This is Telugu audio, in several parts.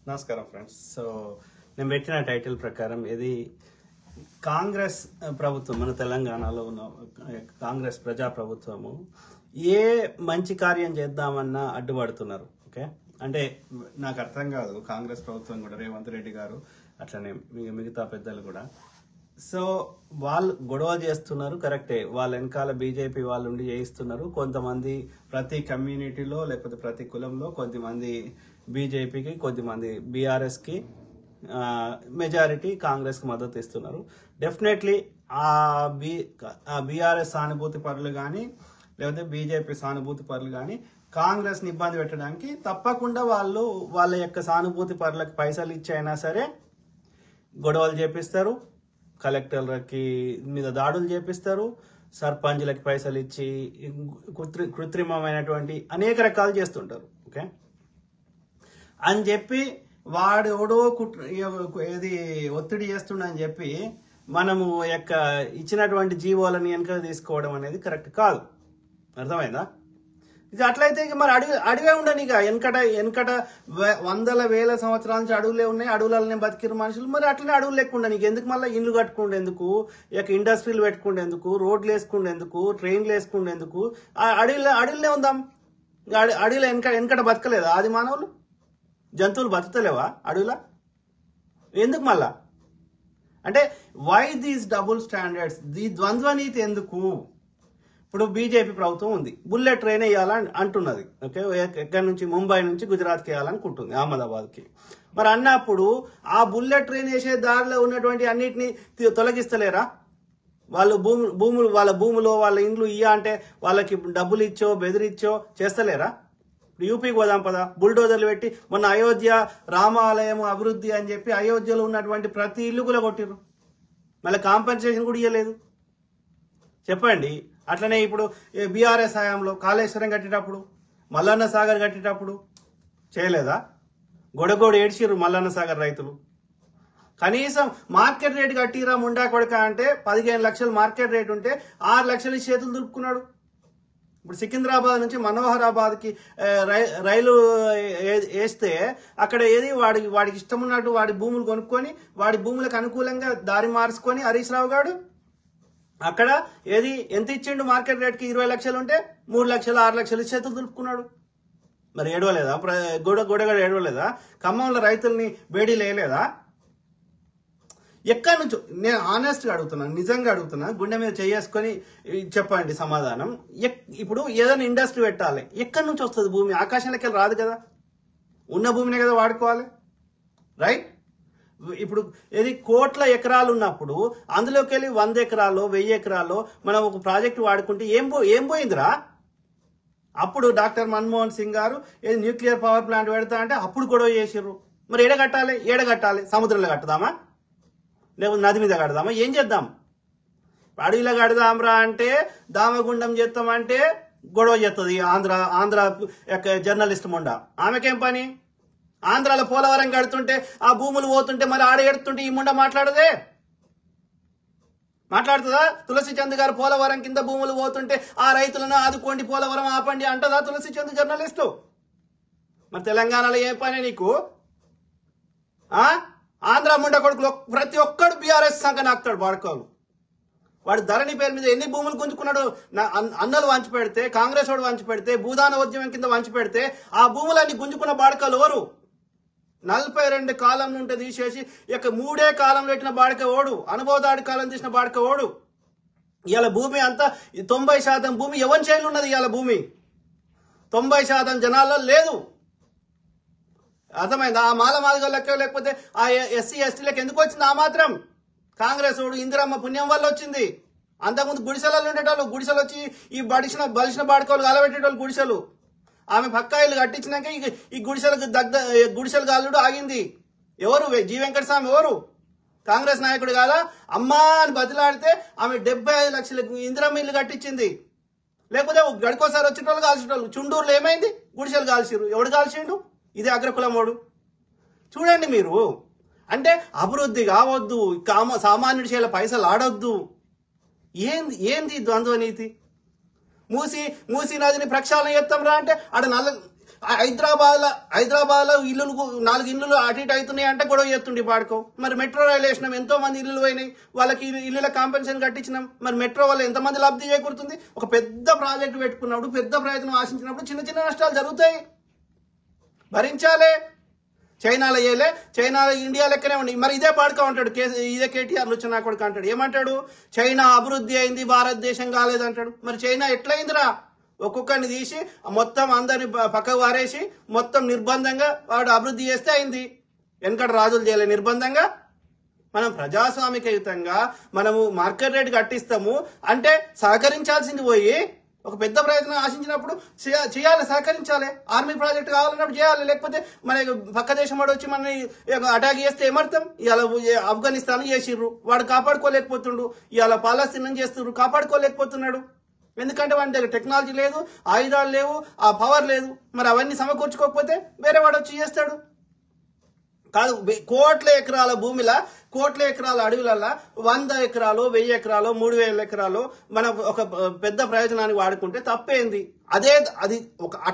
నమస్కారం ఫ్రెండ్స్. నేను పెట్టిన టైటిల్ ప్రకారం ఇది కాంగ్రెస్ ప్రభుత్వం, మన తెలంగాణలో ఉన్న కాంగ్రెస్ ప్రజా ప్రభుత్వము ఏ మంచి కార్యం చేద్దామన్నా అడ్డుపడుతున్నారు. ఓకే, అంటే నాకు అర్థం కాదు. కాంగ్రెస్ ప్రభుత్వం కూడా, రేవంత్ రెడ్డి గారు అట్లనే మిగతా పెద్దలు కూడా వాళ్ళు గొడవ చేస్తున్నారు. కరెక్టే, వాళ్ళ వెనకాల బీజేపీ వాళ్ళు ఉండి చేయిస్తున్నారు. కొంతమంది ప్రతి కమ్యూనిటీలో లేకపోతే ప్రతి కులంలో కొద్దిమంది బీజేపీకి, కొద్దిమంది బీఆర్ఎస్కి, మెజారిటీ కాంగ్రెస్కి మద్దతు ఇస్తున్నారు. డెఫినెట్లీ ఆ బీఆర్ఎస్ సానుభూతి పరులు కానీ లేకపోతే బీజేపీ సానుభూతి పరులు కానీ కాంగ్రెస్ని ఇబ్బంది పెట్టడానికి తప్పకుండా వాళ్ళు వాళ్ళ యొక్క సానుభూతి పరులకు పైసలు ఇచ్చైనా సరే గొడవలు చేపిస్తారు, కలెక్టర్లకి మీద దాడులు చేపిస్తారు, సర్పంచ్లకి పైసలు ఇచ్చి కృత్రిమమైనటువంటి అనేక రకాలు చేస్తుంటారు. ఓకే అని చెప్పి వాడు ఎవడో ఏది ఒత్తిడి చేస్తుండని చెప్పి మనము యొక్క ఇచ్చినటువంటి జీవోలని వెనక తీసుకోవడం అనేది కరెక్ట్ కాదు. అర్థమైందా? ఇక అట్లయితే ఇక మరి అడవే ఉండని. ఇక వెనకట వందల వేల సంవత్సరాల నుంచి అడవులే ఉన్నాయి, అడవులనే బతికిరు మనుషులు. మరి అట్లనే అడవులు లేకుండా నీకు ఎందుకు? మళ్ళీ ఇండ్లు కట్టుకుండేందుకు, ఇక ఇండస్ట్రీలు పెట్టుకుండేందుకు, రోడ్లు వేసుకుండేందుకు, ట్రైన్లు వేసుకుండేందుకు? అడవులనే ఉందాం. అడవిలో వెనకట బతకలేదా ఆది మానవులు? జంతువులు బతుకుతలేవా అడవిలా? ఎందుకు మళ్ళా? అంటే వై దీస్ డబుల్ స్టాండర్డ్స్, ఈ ద్వంద్వ నీతి ఎందుకు? ఇప్పుడు బీజేపీ ప్రభుత్వం ఉంది, బుల్లెట్ ట్రైన్ వేయాలని అంటున్నది. ఓకే, ఎక్కడి నుంచి? ముంబై నుంచి గుజరాత్కి వేయాలనుకుంటుంది, అహ్మదాబాద్కి. మరి అన్నప్పుడు ఆ బుల్లెట్ ట్రైన్ వేసే దారిలో ఉన్నటువంటి అన్నిటినీ తొలగిస్తలేరా? వాళ్ళు భూములు వాళ్ళ భూములో వాళ్ళ ఇండ్లు అంటే వాళ్ళకి డబ్బులు ఇచ్చో బెదిరిచ్చో చేస్తలేరా? ఇప్పుడు యూపీకి పోదాం పదా, బుల్డోజర్లు పెట్టి మొన్న అయోధ్య రామాలయం అభివృద్ధి అని చెప్పి అయోధ్యలో ఉన్నటువంటి ప్రతి ఇల్లు కూడా కొట్టిర్రు. మళ్ళీ కాంపెన్సేషన్ కూడా ఇవ్వలేదు. చెప్పండి. అట్లనే ఇప్పుడు బీఆర్ఎస్ హయాంలో కాళేశ్వరం కట్టేటప్పుడు, మల్లన్న సాగర్ కట్టేటప్పుడు చేయలేదా? గొడగోడు ఏడ్చిర్రు మల్లన్న సాగర్ రైతులు. కనీసం మార్కెట్ రేట్ కట్టిరా ముండా కొడక అంటే 15 లక్షలు మార్కెట్ రేట్ ఉంటే 6 లక్షలు చేతులు దులుపుకున్నాడు. ఇప్పుడు సికింద్రాబాద్ నుంచి మనోహరాబాద్కి రైలు వేస్తే అక్కడ ఏది వాడికి ఇష్టం ఉన్నట్టు వాడి భూములు కొనుక్కొని వాడి భూములకు అనుకూలంగా దారి మార్చుకొని హరీష్ రావు గారు అక్కడ ఏది ఎంత ఇచ్చిండు? మార్కెట్ రేట్కి 20 లక్షలు ఉంటే 3 లక్షలు 6 లక్షలు చేతులు దులుపుకున్నాడు. మరి ఏడవలేదా? గొడగడ ఏడవలేదా? ఖమ్మంలో రైతుల్ని బేడీ లేయలేదా? ఎక్కడి నుంచో నేను ఆనెస్ట్గా అడుగుతున్నా, నిజంగా అడుగుతున్నా, గుండె మీద చేసుకొని చెప్పండి సమాధానం. ఇప్పుడు ఏదైనా ఇండస్ట్రీ పెట్టాలి, ఎక్కడి నుంచి వస్తుంది భూమి? ఆకాశంలోకి వెళ్ళి రాదు కదా, ఉన్న భూమినే కదా వాడుకోవాలి, రైట్? ఇప్పుడు ఏది కోట్ల ఎకరాలు ఉన్నప్పుడు అందులోకి వెళ్ళి 100 ఎకరాల్లో 1000 ఎకరాల్లో మనం ఒక ప్రాజెక్టు వాడుకుంటే ఏం పోయిందిరా? అప్పుడు డాక్టర్ మన్మోహన్ సింగ్ గారు ఏది న్యూక్లియర్ పవర్ ప్లాంట్ పెడతా అంటే అప్పుడు గొడవ చేసిర్రు. మరి ఏడ కట్టాలి? సముద్రంలో కట్టదామా లేకపోతే నది మీద కడదామా? ఏం చేద్దాం? అడవిలో కడదాంరా అంటే దామగుండం చేస్తామంటే గొడవ చేస్తుంది ఆంధ్ర యొక్క జర్నలిస్ట్ మొండ. ఆమెకేం పని? ఆంధ్రాలో పోలవరం కడుతుంటే ఆ భూములు పోతుంటే మరి ఆడ ఎడుతుంటే ఈ ముండ మాట్లాడుతుందా? తులసి చంద్ గారు పోలవరం కింద భూములు పోతుంటే ఆ రైతులను ఆదుకోండి, పోలవరం ఆపండి అంటదా తులసి చంద్ జర్నలిస్టు? మరి తెలంగాణలో ఏ పని నీకు? ఆంధ్ర ముండ కొడుకులు ప్రతి ఒక్కడు బీఆర్ఎస్ సంఖ నాకుతాడు వాడుకోవాలి. వాడు ధరణి పేరు మీద ఎన్ని భూములు గుంజుకున్నాడు? అన్నలు వంచి పెడితే, కాంగ్రెస్ వాడు వంచి పెడితే, భూదాన ఉద్యమం కింద వంచి పెడితే ఆ భూములన్నీ గుంజుకున్న బాడకాలు ఎవరు? 42 కాలం నుండి తీసేసి ఇక 3 కాలంలో పెట్టిన బాడక ఓడు, అనుభవదాడి కాలం తీసిన బాడక ఓడు. ఇవాళ భూమి అంతా 90% భూమి ఎవరి చేతులు ఉన్నది. ఇవాళ భూమి 90% జనాల్లో లేదు. అర్థమైంది? ఆ మాదిగ లెక్క లేకపోతే ఆ ఎస్సీ ఎస్టీలకు ఎందుకు వచ్చింది? ఆ మాత్రం కాంగ్రెస్ వాడు ఇందిరమ్మ పుణ్యం వల్ల వచ్చింది. అంతకుముందు గుడిసెలలో ఉండేటోళ్ళు, గుడిసెలు వచ్చి ఈ బలిసిన బాడుకోలు కాలబెట్టేటోళ్ళు గుడిసెలు. ఆమె పక్కాయిలు కట్టించినాక ఈ గుడిసెలు గాలుడు ఆగింది. ఎవరు? జి వెంకటస్వామి ఎవరు? కాంగ్రెస్ నాయకుడు కాదా? అమ్మా అని బతిలాడితే ఆమె 75 లక్షలకు ఇందిరమ్మ ఇల్లు కట్టించింది. లేకపోతే గడికోసారి వచ్చేటోళ్ళు కాల్చేటోళ్ళు. చుండూరులో ఏమైంది? గుడిసెలు కాల్చిరు. ఎవడు కాల్చిండు? ఇదే అగ్రకులమోడు. చూడండి మీరు. అంటే అభివృద్ధి కావద్దు, సామాన్యుడి చేయాల పైసలు ఆడొద్దు. ఏంది ద్వంద్వ నీతి? మూసి నదిని ప్రక్షాళన చేస్తాం రా అంటే ఆడ హైదరాబాద్ లో ఇల్లులు 4 ఇల్లులు అటు ఇటు అవుతున్నాయి అంటే గొడవ చేస్తుండే పాడుకో. మరి మెట్రో రైలు వేసినాం, ఎంతో మంది ఇల్లులు పోయినాయి, వాళ్ళకి ఇల్లుల కాంపెన్సేషన్ కట్టించినాం. మరి మెట్రో వల్ల ఎంతమంది లబ్ధి చేకూరుతుంది? ఒక పెద్ద ప్రాజెక్టు పెట్టుకున్నప్పుడు, పెద్ద ప్రయత్నం ఆశించినప్పుడు చిన్న చిన్న నష్టాలు జరుగుతాయి, భరించాలి. చైనాలో చేయలే, చైనాలో ఇండియా లెక్కనే ఉంది. మరి ఇదే పాడుకో ఉంటాడు, ఇదే కేటీఆర్ వచ్చి నా కొడుకు అంటాడు. ఏమంటాడు? చైనా అభివృద్ధి అయింది, భారతదేశం కాలేదంటాడు. మరి చైనా ఎట్లయిందిరా? ఒక్కొక్కరిని తీసి మొత్తం అందరిని పక్కకు వారేసి మొత్తం నిర్బంధంగా వాడు అభివృద్ధి చేస్తే అయింది. వెనకట రాజులు చేయలే నిర్బంధంగా. మనం ప్రజాస్వామికయుతంగా మనము మార్కెట్ రేట్ కట్టిస్తాము అంటే సహకరించాల్సింది పోయి ఒక పెద్ద ప్రయత్నం ఆశించినప్పుడు చేయాలి, సహకరించాలి. ఆర్మీ ప్రాజెక్ట్ కావాలన్నప్పుడు చేయాలి. లేకపోతే మన పక్క దేశం వాడు వచ్చి మనని అటాక్ చేస్తే ఏమర్థం? ఇవాళ ఆఫ్ఘనిస్తాన్ చేసిర్రు, వాడు కాపాడుకోలేకపోతుండు. ఇవాళ పాలస్తీన్ చేస్తున్నారు, కాపాడుకోలేకపోతున్నాడు. ఎందుకంటే వాడి దగ్గర టెక్నాలజీ లేదు, ఆయుధాలు లేవు, ఆ పవర్ లేదు. మరి అవన్నీ సమకూర్చుకోకపోతే వేరే వాడు వచ్చి చేస్తాడు. కాదు, కోట్ల ఎకరాల భూమిలా, కోట్ల ఎకరాల అడవులలో 100 ఎకరాలు, 1000 ఎకరాలు, 3000 ఎకరాలు మన ఒక పెద్ద ప్రయోజనానికి వాడుకుంటే తప్పేంది?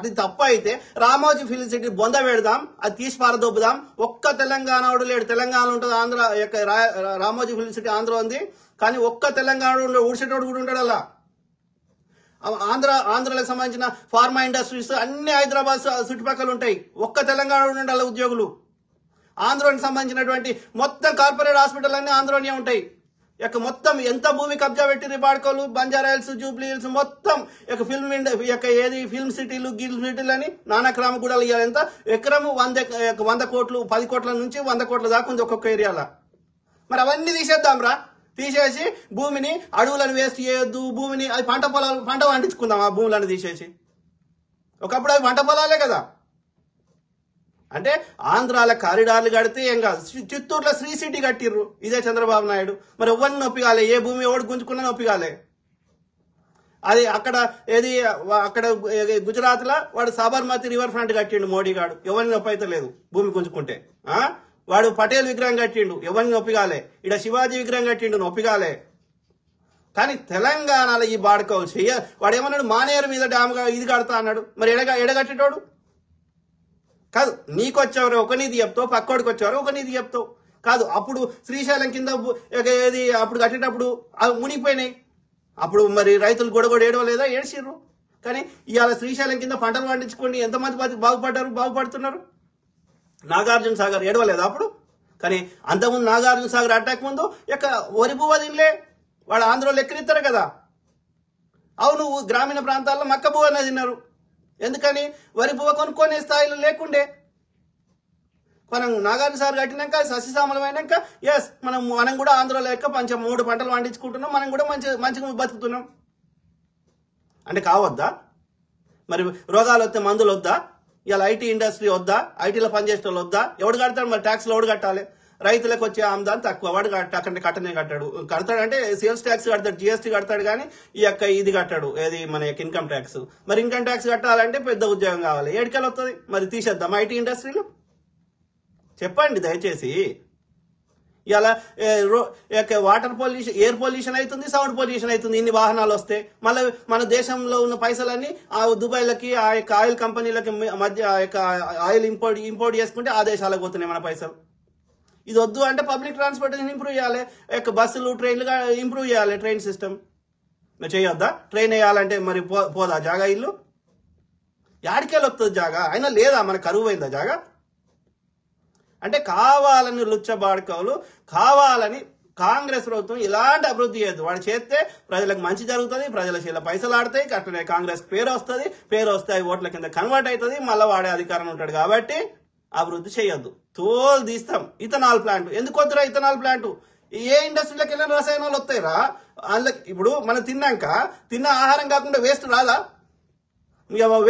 అది తప్పు అయితే రామోజీ ఫిల్మ్ సిటీ బొంద పెడదాం, అది తీసి పారదొబ్బుదాం. ఒక్క తెలంగాణ వాడు లేడు. తెలంగాణ ఉంటుంది, ఆంధ్ర రామోజీ ఫిల్మ్ సిటీ ఆంధ్ర ఉంది, కానీ ఒక్క తెలంగాణ ఊడ్చేటోడు కూడా ఉంటాడు. అలా ఆంధ్రాలకు సంబంధించిన ఫార్మా ఇండస్ట్రీస్ అన్ని హైదరాబాద్ చుట్టుపక్కల ఉంటాయి. ఒక్క తెలంగాణ ఉండాలి ఉద్యోగులు. ఆంధ్రాకి సంబంధించినటువంటి మొత్తం కార్పొరేట్ హాస్పిటల్ అన్ని ఆంధ్రలోనే ఉంటాయి. మొత్తం ఎంత భూమి కబ్జా పెట్టింది బాడుకోలు, బంజారా హిల్స్, జూబ్లీ హిల్స్ మొత్తం ఫిల్మ్ సిటీలు, గిల్ సిటీలు అని నానక్రామ కూడా ఇవ్వాలి. ఎంత ఎకరము 100 కోట్లు, 10 కోట్ల నుంచి 100 కోట్ల దాకా ఉంది ఒక్కొక్క ఏరియాలో. మరి అవన్నీ తీసేద్దాం రా. తీసేసి భూమిని, అడవులను వేస్ట్ చేయొద్దు. భూమిని అది పంట పండించుకుందాం. ఆ భూములను తీసేసి, ఒకప్పుడు అవి పంట పొలాలే కదా. అంటే ఆంధ్రాల కారిడార్లు కడితే ఏం కాదు. చిత్తూరులో శ్రీ సిటీ కట్టిర్రు, ఇదే చంద్రబాబు నాయుడు. మరి ఎవరిని నొప్పిగాలే, ఏ భూమి ఎవడు గుంజుకున్నా నొప్పిగాలే. అది అక్కడ గుజరాత్ లో వాడు సాబర్మతి రివర్ ఫ్రంట్ కట్టిండు మోడీ గాడు, ఎవరిని నొప్పి అయితే లేదు భూమి గుంజుకుంటే. వాడు పటేల్ విగ్రహం కట్టిండు, ఎవరిని నొప్పిగాలే. ఇక్కడ శివాజీ విగ్రహం కట్టిండు, నొప్పిగాలే. కానీ తెలంగాణలో ఈ బాడుకోలు వాడు ఏమన్నాడు? మానేరు మీద డ్యామ్గా ఇది కడతా అన్నాడు. మరి ఎడగట్టేటోడు కాదు. నీకొచ్చేవారు ఒక నీతి చెప్తావు, పక్కోడికి వచ్చేవారు ఒక నీతి చెప్తావు. కాదు, అప్పుడు శ్రీశైలం కింద అప్పుడు కట్టేటప్పుడు అవి మునిగిపోయినాయి. అప్పుడు మరి రైతులు గొడగొడ ఏడవలేదా? ఏడ్చిర్రు. కానీ ఇవాళ శ్రీశైలం కింద పంటలు పండించుకోండి, ఎంతమంది బాగుపడుతున్నారు. నాగార్జున సాగర్ ఏడవలేదా అప్పుడు? కానీ అంతకుముందు నాగార్జున సాగర్ అటాక్ ముందు వరి పువ్వ తినలే, వాడు ఆంధ్రలో ఎక్కడిస్తారు కదా. అవును, గ్రామీణ ప్రాంతాల్లో మక్క పువ్వనే తిన్నారు. ఎందుకని? వరి పువ్వ కొనుక్కొనే స్థాయిలో లేకుండే. మనం నాగార్జున సాగర్ కట్టినాక, సస్యశ్యామలమైనాక మనం కూడా ఆంధ్రలో లెక్క 3 పంటలు పండించుకుంటున్నాం, మనం కూడా మంచిగా బతుకుతున్నాం. అంటే కావద్దా? మరి రోగాలు వస్తే మందులు వద్దా? ఇలా ఐటీ ఇండస్ట్రీ వద్దా? ఐటీలో పనిచేసే వాళ్ళు వద్దా? ఎవడు కడతాడు? మరి ట్యాక్స్లో ఎవడు కట్టాలి? రైతులకు వచ్చే ఆమ్దాన్ని తక్కువ, వాడు కట్టనే కడతాడంటే సేల్స్ ట్యాక్స్ కడతాడు, జిఎస్టీ కడతాడు, కానీ ఇది కట్టాడు, మన ఇన్కమ్ ట్యాక్స్. మరి ఇన్కమ్ ట్యాక్స్ కట్టాలంటే పెద్ద ఉద్యోగం కావాలి. ఏడికెళ్ళి వస్తుంది? మరి తీసేద్దాం ఐటీ ఇండస్ట్రీలో? చెప్పండి దయచేసి. ఇలా వాటర్ పొల్యూషన్, ఎయిర్ పొల్యూషన్ అవుతుంది, సౌండ్ పొల్యూషన్ అవుతుంది. ఇన్ని వాహనాలు వస్తే మళ్ళీ మన దేశంలో ఉన్న పైసలన్నీ ఆ దుబాయ్లకి, ఆ యొక్క ఆయిల్ కంపెనీలకి మధ్య ఆయిల్ ఇంపోర్ట్ చేసుకుంటే ఆ దేశాలకు పోతున్నాయి మన పైసలు. ఇది వద్దు అంటే పబ్లిక్ ట్రాన్స్పోర్టేషన్ ఇంప్రూవ్ చేయాలి, బస్సులు, ట్రైన్లు ఇంప్రూవ్ చేయాలి. Train system చేయొద్దా? ట్రైన్ వేయాలంటే మరి పోదా జాగా? ఇల్లు యాడికెళ్ళి వస్తుంది జాగా? అయినా లేదా? మన కరువు అయిందా జాగా? అంటే కావాలని లుచ్చబాడుకోలు, కావాలని కాంగ్రెస్ ప్రభుత్వం ఇలాంటి అభివృద్ధి చేయదు. వాడు చేస్తే ప్రజలకు మంచి జరుగుతుంది, ప్రజల చేతిలో పైసలు ఆడతాయి, అట్లనే కాంగ్రెస్ పేరు వస్తాయి, ఓట్ల కింద కన్వర్ట్ అవుతుంది, మళ్ళీ వాడే అధికారం ఉంటాడు. కాబట్టి అభివృద్ధి చేయొద్దు, తోలు తీస్తాం. ఇథనాల్ ప్లాంట్ ఎందుకు వద్దురా? ఇథనాల్ ప్లాంట్ ఏ ఇండస్ట్రీలోకి వెళ్ళిన రసాయనాలు వస్తాయిరా? అందులోకి ఇప్పుడు మనం తిన్న ఆహారం కాకుండా వేస్ట్ రాదా?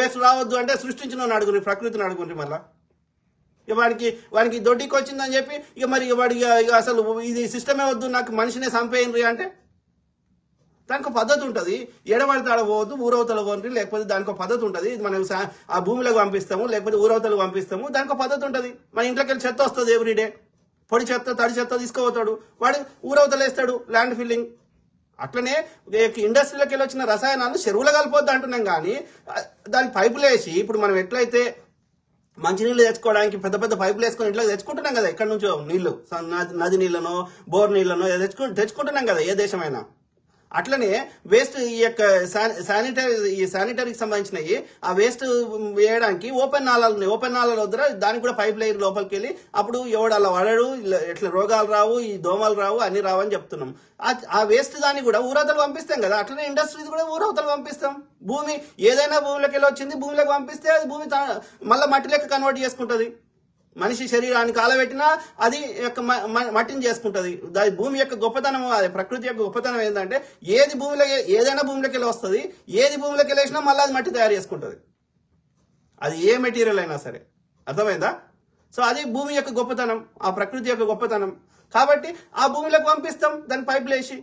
వేస్ట్ రావద్దు అంటే సృష్టించిన అడుగుని, ప్రకృతిని అడుగుని. మళ్ళీ వానికి దొడ్డికి వచ్చిందని చెప్పి వాడికి అసలు ఇది సిస్టమే వద్దు, నాకు మనిషినే చంపేయండి అంటే దానికి ఒక పద్ధతి ఉంటుంది. ఎడబడితే ఆడపోవద్దు, ఊరవతలు పోండి, లేకపోతే దానికి ఒక పద్ధతి ఉంటుంది. మనం ఆ భూమిలోకి పంపిస్తాము, లేకపోతే ఊరవతలకు పంపిస్తాము, దానికి ఒక పద్ధతి ఉంటుంది. మన ఇంట్లోకి వెళ్ళి చెత్త వస్తుంది ఎవ్రీడే, పొడి చెత్త, తడి చెత్త తీసుకుపోతాడు, వాడు ఊరవతలు వేస్తాడు, ల్యాండ్ ఫిల్లింగ్. అట్లనే ఇండస్ట్రీలోకి వెళ్ళి వచ్చిన రసాయనాలను చెరువులో కలిపొద్దు అంటున్నాం. కానీ దానికి పైపులు వేసి ఇప్పుడు మనం ఎట్లయితే మంచినీళ్ళు తెచ్చుకోవడానికి పెద్ద పెద్ద పైపులు వేసుకొని ఇంట్లో తెచ్చుకుంటున్నాం కదా, ఎక్కడి నుంచో నీళ్లు, నది నీళ్ళనో బోర్ నీళ్ళనో తెచ్చుకుంటున్నాం కదా ఏ దేశమైనా. అట్లనే వేస్ట్ ఈ యొక్క శానిటరీకి సంబంధించినవి ఆ వేస్ట్ వేయడానికి ఓపెన్ నాళాలు ఉన్నాయి. ఓపెన్ నాళాల వద్ద దానికి కూడా పైప్ లైన్ లోపలికి వెళ్ళి అప్పుడు ఎవడు అలా పడడు, ఇట్లా రోగాలు రావు, ఈ దోమలు రావు, అన్ని రావు అని చెప్తున్నాం. ఆ వేస్ట్ దాన్ని కూడా ఊరవతలు పంపిస్తాం కదా, అట్లనే ఇండస్ట్రీస్ కూడా ఊరవతలు పంపిస్తాం. భూమి ఏదైనా భూమిలోకి వెళ్ళి వచ్చింది భూమిలోకి పంపిస్తే అది భూమి మళ్ళీ మట్టి లెక్క కన్వర్ట్ చేసుకుంటది. మనిషి శరీరాన్ని కాలబెట్టినా అది యొక్క మట్టిని చేసుకుంటది. భూమి యొక్క గొప్పతనం, ప్రకృతి యొక్క గొప్పతనం ఏంటంటే ఏదైనా భూమిలోకి వెళ్ళి వస్తుంది, ఏది భూమిలోకి వెళ్ళేసినా మళ్ళీ అది మట్టి తయారు చేసుకుంటది, అది ఏ మెటీరియల్ అయినా సరే. అర్థమైందా? సో అది భూమి యొక్క గొప్పతనం, ఆ ప్రకృతి యొక్క గొప్పతనం. కాబట్టి ఆ భూమిలోకి పంపిస్తాం దాన్ని పైపులు వేసి.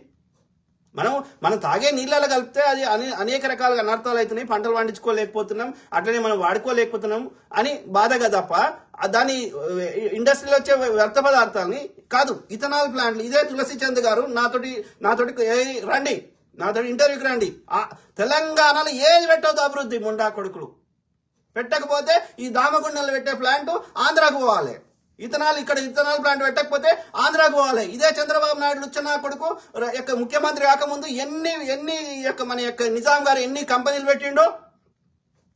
మనం తాగే నీళ్ళలో కలిపితే అది అనేక రకాలుగా అనర్థాలు అవుతున్నాయి, పంటలు పండించుకోలేకపోతున్నాం, అట్లనే మనం వాడుకోలేకపోతున్నాం అని బాధగా తప్ప దాని ఇండస్ట్రీలో వచ్చే వ్యర్థ పదార్థాలని కాదు. ఇథనాల్ ప్లాంట్లు ఇదే తులసి చంద్ గారు నాతోటి రండి, నాతోటి ఇంటర్వ్యూకి రండి. తెలంగాణలో ఏది పెట్టవద్దు అభివృద్ధి ముండా కొడుకులు, పెట్టకపోతే ఈ దామగుండంలో పెట్టే ప్లాంట్ ఆంధ్రాకు పోవాలి. ఇక్కడ ఇథనాల్ ప్లాంట్ పెట్టకపోతే ఆంధ్రాకు పోవాలి. ఇదే చంద్రబాబు నాయుడు వచ్చిన కొడుకు యొక్క ముఖ్యమంత్రి కాకముందు ఎన్ని మన యొక్క నిజాం గారు ఎన్ని కంపెనీలు పెట్టిండో.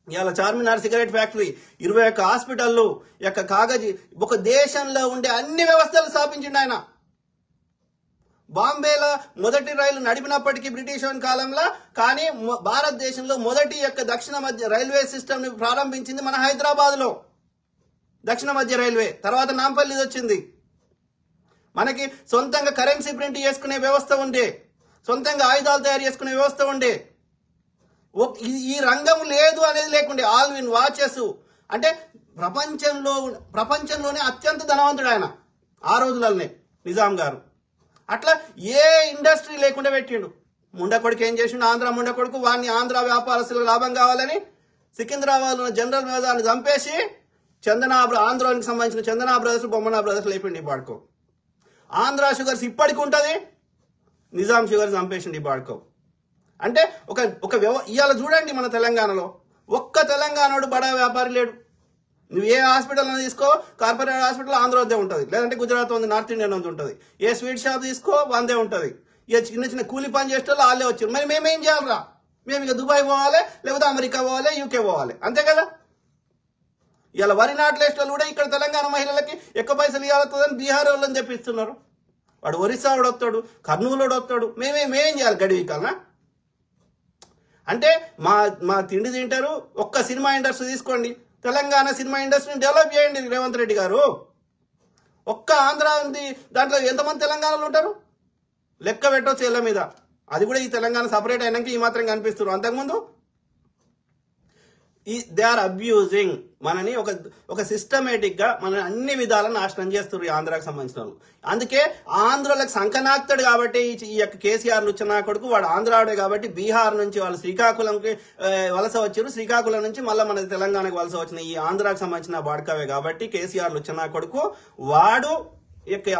ఇవాళ చార్మినార్ సిగరెట్ ఫ్యాక్టరీ, 21 హాస్పిటల్లు యొక్క కాగజీ, ఒక దేశంలో ఉండే అన్ని వ్యవస్థలు స్థాపించిండు ఆయన. బాంబేలో మొదటి రైలు నడిపినప్పటికీ బ్రిటిష్ కాలంలో, కానీ భారతదేశంలో మొదటి యొక్క దక్షిణ మధ్య రైల్వే సిస్టమ్ ని ప్రారంభించింది మన హైదరాబాద్ లో, దక్షిణ మధ్య రైల్వే. తర్వాత నాంపల్లి వచ్చింది. మనకి సొంతంగా కరెన్సీ ప్రింట్ చేసుకునే వ్యవస్థ ఉండే, సొంతంగా ఆయుధాలు తయారు చేసుకునే వ్యవస్థ ఉండే. ఈ రంగం లేదు అనేది లేకుండే. ఆల్ ఇన్ వాచెస్ అంటే ప్రపంచంలోనే అత్యంత ధనవంతుడు ఆయన ఆ రోజులనే నిజాం గారు. అట్లా ఏ ఇండస్ట్రీ లేకుండా పెట్టిండు. ముండకొడుకు ఏం చేసిండు? ఆంధ్ర ముండకొడుకు వాడిని ఆంధ్ర వ్యాపారస్తులకు లాభం కావాలని సికింద్రాబాద్ జనరల్ మేధాన్ని చంపేసి ఆంధ్రానికి సంబంధించిన చందనా బ్రదర్స్, బొమ్మనా బ్రదర్స్ లేపిండి ఈ బాడుకో. ఆంధ్ర షుగర్స్ ఇప్పటికి ఉంటది, నిజాం షుగర్స్ చంపేసిండి ఈ బాడుకో. అంటే ఇవాళ చూడండి మన తెలంగాణలో ఒక్క తెలంగాణోడు బడా వ్యాపారి లేడు. నువ్వు ఏ హాస్పిటల్ తీసుకో, కార్పొరేట్ హాస్పిటల్ ఆంధ్ర వద్దే ఉంటుంది, లేదంటే గుజరాత్ ఉంది, నార్త్ ఇండియన్ ఉంటుంది. ఏ స్వీట్ షాప్ తీసుకో వందే ఉంటుంది. ఇక చిన్న కూలి పని చేసే వాళ్ళు వాళ్ళే వచ్చారు. మరి మేమేం చేయాలరా? మేము ఇక దుబాయ్ పోవాలి, లేకపోతే అమెరికా పోవాలి, యూకే పోవాలి, అంతే కదా. ఇలా వరి నాట్లేస్టోళ్ళు కూడా ఇక్కడ తెలంగాణ మహిళలకి ఎక్కువ పైసలు ఇవ్వాలని బీహార్ వాళ్ళని తెప్పిస్తున్నారు. వాడు ఒరిస్సా వాడు వస్తాడు, కర్నూలు వస్తాడు, మేమేం చేయాలి గడివికాలనా? అంటే మా తిండి తింటారు. ఒక్క సినిమా ఇండస్ట్రీ తీసుకోండి, తెలంగాణ సినిమా ఇండస్ట్రీని డెవలప్ చేయండి రేవంత్ రెడ్డి గారు. ఒక్క ఆంధ్ర ఉంది, దాంట్లో ఎంతమంది తెలంగాణలో ఉంటారు లెక్క పెట్టవచ్చు ఇళ్ళ మీద. అది కూడా ఈ తెలంగాణ సపరేట్ అయినాక ఈ మాత్రం కనిపిస్తారు. అంతకుముందు దే ఆర్ అబ్యూజింగ్ మనని ఒక సిస్టమేటిక్ గా మన అన్ని విధాలను నాశనం చేస్తారు ఈ ఆంధ్రాకి సంబంధించిన వాళ్ళు. అందుకే ఆంధ్రలకు సంకనాక్తాడు కాబట్టి ఈ యొక్క కేసీఆర్ వచ్చిన కొడుకు వాడు ఆంధ్రాడే కాబట్టి బీహార్ నుంచి వాళ్ళు శ్రీకాకుళంకి వలస వచ్చారు, శ్రీకాకుళం నుంచి మళ్ళీ మన తెలంగాణకు వలస వచ్చిన ఈ ఆంధ్రాకి సంబంధించిన బాడకవే కాబట్టి కేసీఆర్ వచ్చిన కొడుకు వాడు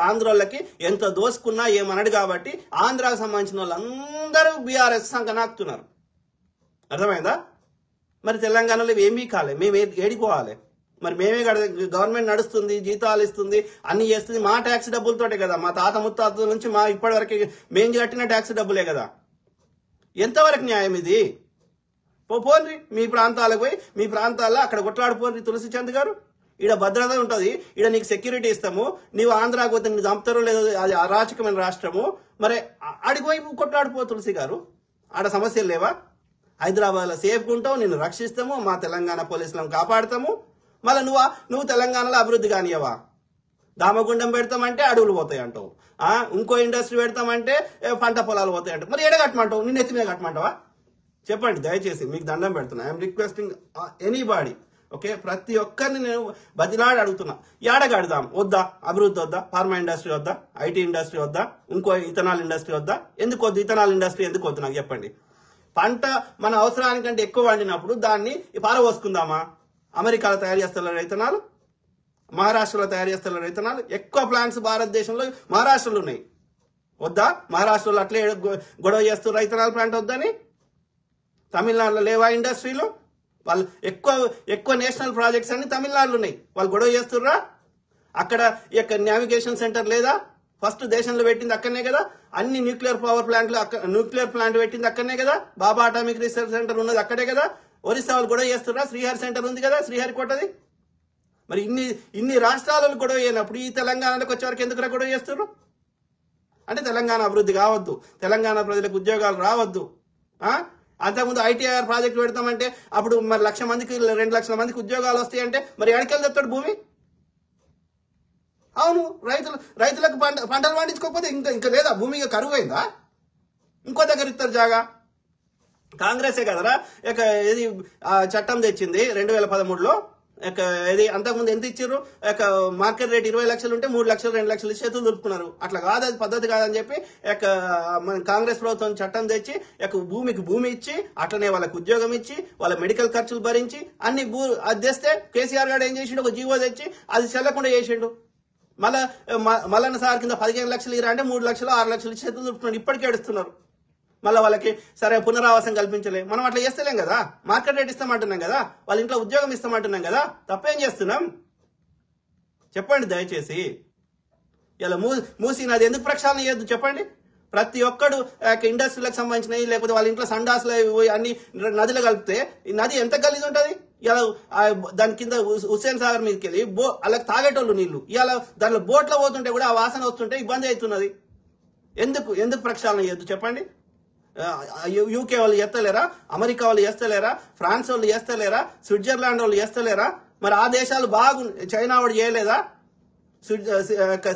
ఆంధ్రోళ్ళకి ఎంత దోసుకున్నా ఏమనడు కాబట్టి ఆంధ్రాకు సంబంధించిన వాళ్ళందరూ బీఆర్ఎస్ సంకనాక్తున్నారు. అర్థమైందా? మరి తెలంగాణలో ఏమీ కాలే, మేము ఏడిపోవాలి. మరి మేమే గవర్నమెంట్ నడుస్తుంది, జీతాలు ఇస్తుంది, అన్ని చేస్తుంది మా ట్యాక్స్ డబ్బులతోటే కదా. మా తాత ముత్తాతల నుంచి మా ఇప్పటి వరకు మేము కట్టిన ట్యాక్స్ డబ్బులే కదా. ఎంతవరకు న్యాయం ఇది? పోన్రి మీ ప్రాంతాలకు పోయి మీ ప్రాంతాల్లో అక్కడ కొట్లాడిపోర్రి తులసి చంద్ గారు. ఈడ భద్రత ఉంటుంది, ఈడ నీకు సెక్యూరిటీ ఇస్తాము, నీవు ఆంధ్రాకు పోతే నీకు చంపుతారో లేదో అది అరాచకమైన రాష్ట్రము. మరి ఆడికి పోయి కొట్లాడిపో తులసి గారు, ఆడ సమస్యలు లేవా? హైదరాబాద్లో సేఫ్గా ఉంటావు, నిన్ను రక్షిస్తాము, మా తెలంగాణ పోలీసులను కాపాడుతాము. మళ్ళీ నువ్వు తెలంగాణలో అభివృద్ధి కానియవా? దామగుండం పెడతామంటే అడవులు పోతాయి అంటావు, ఇంకో ఇండస్ట్రీ పెడతామంటే పంట పొలాలు పోతాయి అంటావు. మరి ఏడ కట్టమంటావు? నిన్ను ఎత్తి మీద కట్టమంటావా? చెప్పండి దయచేసి, మీకు దండం పెడుతున్నా. ఐఎమ్ రిక్వెస్టింగ్ ఎనీబాడీ, ఓకే, ప్రతి ఒక్కరిని నేను బదిలాడి అడుగుతున్నా. ఏడ కడదాం? వద్దా? అభివృద్ధి వద్దా? ఫార్మా ఇండస్ట్రీ వద్దా? ఐటీ ఇండస్ట్రీ వద్దా? ఇంకో ఇథనాల్ ఇండస్ట్రీ వద్దా? ఎందుకు వద్దు? ఇథనాల్ ఇండస్ట్రీ ఎందుకు వద్దు నాకు చెప్పండి. పంట మన అవసరానికంటే ఎక్కువ వండినప్పుడు దాన్ని పారబోసుకుందామా? అమెరికాలో తయారు చేస్తారు రైతనాలు, మహారాష్ట్రలో తయారు చేస్తారు రైతనాలు. ఎక్కువ ప్లాంట్స్ భారతదేశంలో మహారాష్ట్రలో ఉన్నాయి. వద్దా? మహారాష్ట్రలో అట్లే గొడవ చేస్తారు రైతనాలు ప్లాంట్ వద్దని. తమిళనాడులో లేవా ఇండస్ట్రీలు? వాళ్ళు ఎక్కువ నేషనల్ ప్రాజెక్ట్స్ అన్ని తమిళనాడులో ఉన్నాయి. వాళ్ళు గొడవ చేస్తుర్రా? అక్కడ నావిగేషన్ సెంటర్ లేదా? ఫస్ట్ దేశంలో పెట్టింది అక్కడనే కదా. అన్ని న్యూక్లియర్ పవర్ ప్లాంట్లు న్యూక్లియర్ ప్లాంట్ పెట్టింది అక్కడనే కదా. బాబా అటామిక్ రీసెర్చ్ సెంటర్ ఉన్నది అక్కడే కదా. ఒరిస్సా వాళ్ళు గొడవ చేస్తుర్రా? శ్రీహరి సెంటర్ ఉంది కదా, శ్రీహరికోటది. మరి ఇన్ని రాష్ట్రాలలో గొడవ అయినప్పుడు ఈ తెలంగాణలోకి వచ్చేవరకు ఎందుకు గొడవ చేస్తున్నారు? అంటే తెలంగాణ అభివృద్ధి కావద్దు, తెలంగాణ ప్రజలకు ఉద్యోగాలు రావద్దు. అంతకుముందు ఐటీఆర్ ప్రాజెక్టు పెడతామంటే అప్పుడు మరి 1,00,000 మందికి 2,00,000 మందికి ఉద్యోగాలు వస్తాయంటే మరి ఎక్కడికి తెస్తాడు భూమి? అవును, రైతులకు పంటలు పండించుకోకపోతే ఇంకా లేదా భూమి? ఇక కరువు అయిందా? ఇంకో దగ్గర ఇస్తారు జాగా. కాంగ్రెసే కదరా ఇది చట్టం తెచ్చింది 2013లో. ఇది అంతకుముందు ఎంత ఇచ్చారు? మార్కెట్ రేట్ 20 లక్షలు ఉంటే 3 లక్షలు 2 లక్షలు చేతులు దులుపుకున్నారు. అట్లా కాదు, అది పద్ధతి కాదని చెప్పి కాంగ్రెస్ ప్రభుత్వం చట్టం తెచ్చి భూమికి భూమి ఇచ్చి అట్లనే వాళ్ళకి ఉద్యోగం ఇచ్చి వాళ్ళ మెడికల్ ఖర్చులు భరించి అన్ని అది తెస్తే కేసీఆర్ గారు ఏం చేసిండు? ఒక జీవో తెచ్చి అది చెల్లకుండా చేసిండు. మల్లన్న సార్ కింద 15 లక్షలు ఇరా అంటే 3 లక్షలు 6 లక్షలు చేతులు దులుపుకున్నారు. ఇప్పటికే ఏడుస్తున్నారు. మళ్ళీ వాళ్ళకి సరే పునరావాసం కల్పించలే. మనం అట్లా చేస్తలేం కదా. మార్కెట్ రేట్ ఇస్తామంటున్నాం కదా, వాళ్ళ ఇంట్లో ఉద్యోగం ఇస్తామంటున్నాం కదా. తప్పేం చేస్తున్నాం చెప్పండి దయచేసి. ఇలా మూసి నది ఎందుకు ప్రక్షాళన చేయొద్దు చెప్పండి? ప్రతి ఒక్కడు ఇండస్ట్రీలకు సంబంధించినవి లేకపోతే వాళ్ళ ఇంట్లో సండాసులు అన్ని నదిలో కలిపితే ఈ నది ఎంత గలీజ్ ఉంటుంది? ఇలా దాని కింద హుస్సేన్ సాగర్ మీదకి వెళ్ళి వాళ్ళకి తాగేటోళ్ళు నీళ్లు ఇలా దాంట్లో బోట్లో పోతుంటే కూడా ఆ వాసన వస్తుంటే ఇబ్బంది అవుతున్నది. ఎందుకు ప్రక్షాళన చేయొద్దు చెప్పండి? యూకే వాళ్ళు చేస్తలేరా? అమెరికా వాళ్ళు చేస్తలేరా? ఫ్రాన్స్ వాళ్ళు చేస్తలేరా? స్విట్జర్లాండ్ వాళ్ళు చేస్తలేరా? మరి ఆ దేశాలు చైనా వాడు చేయలేదా?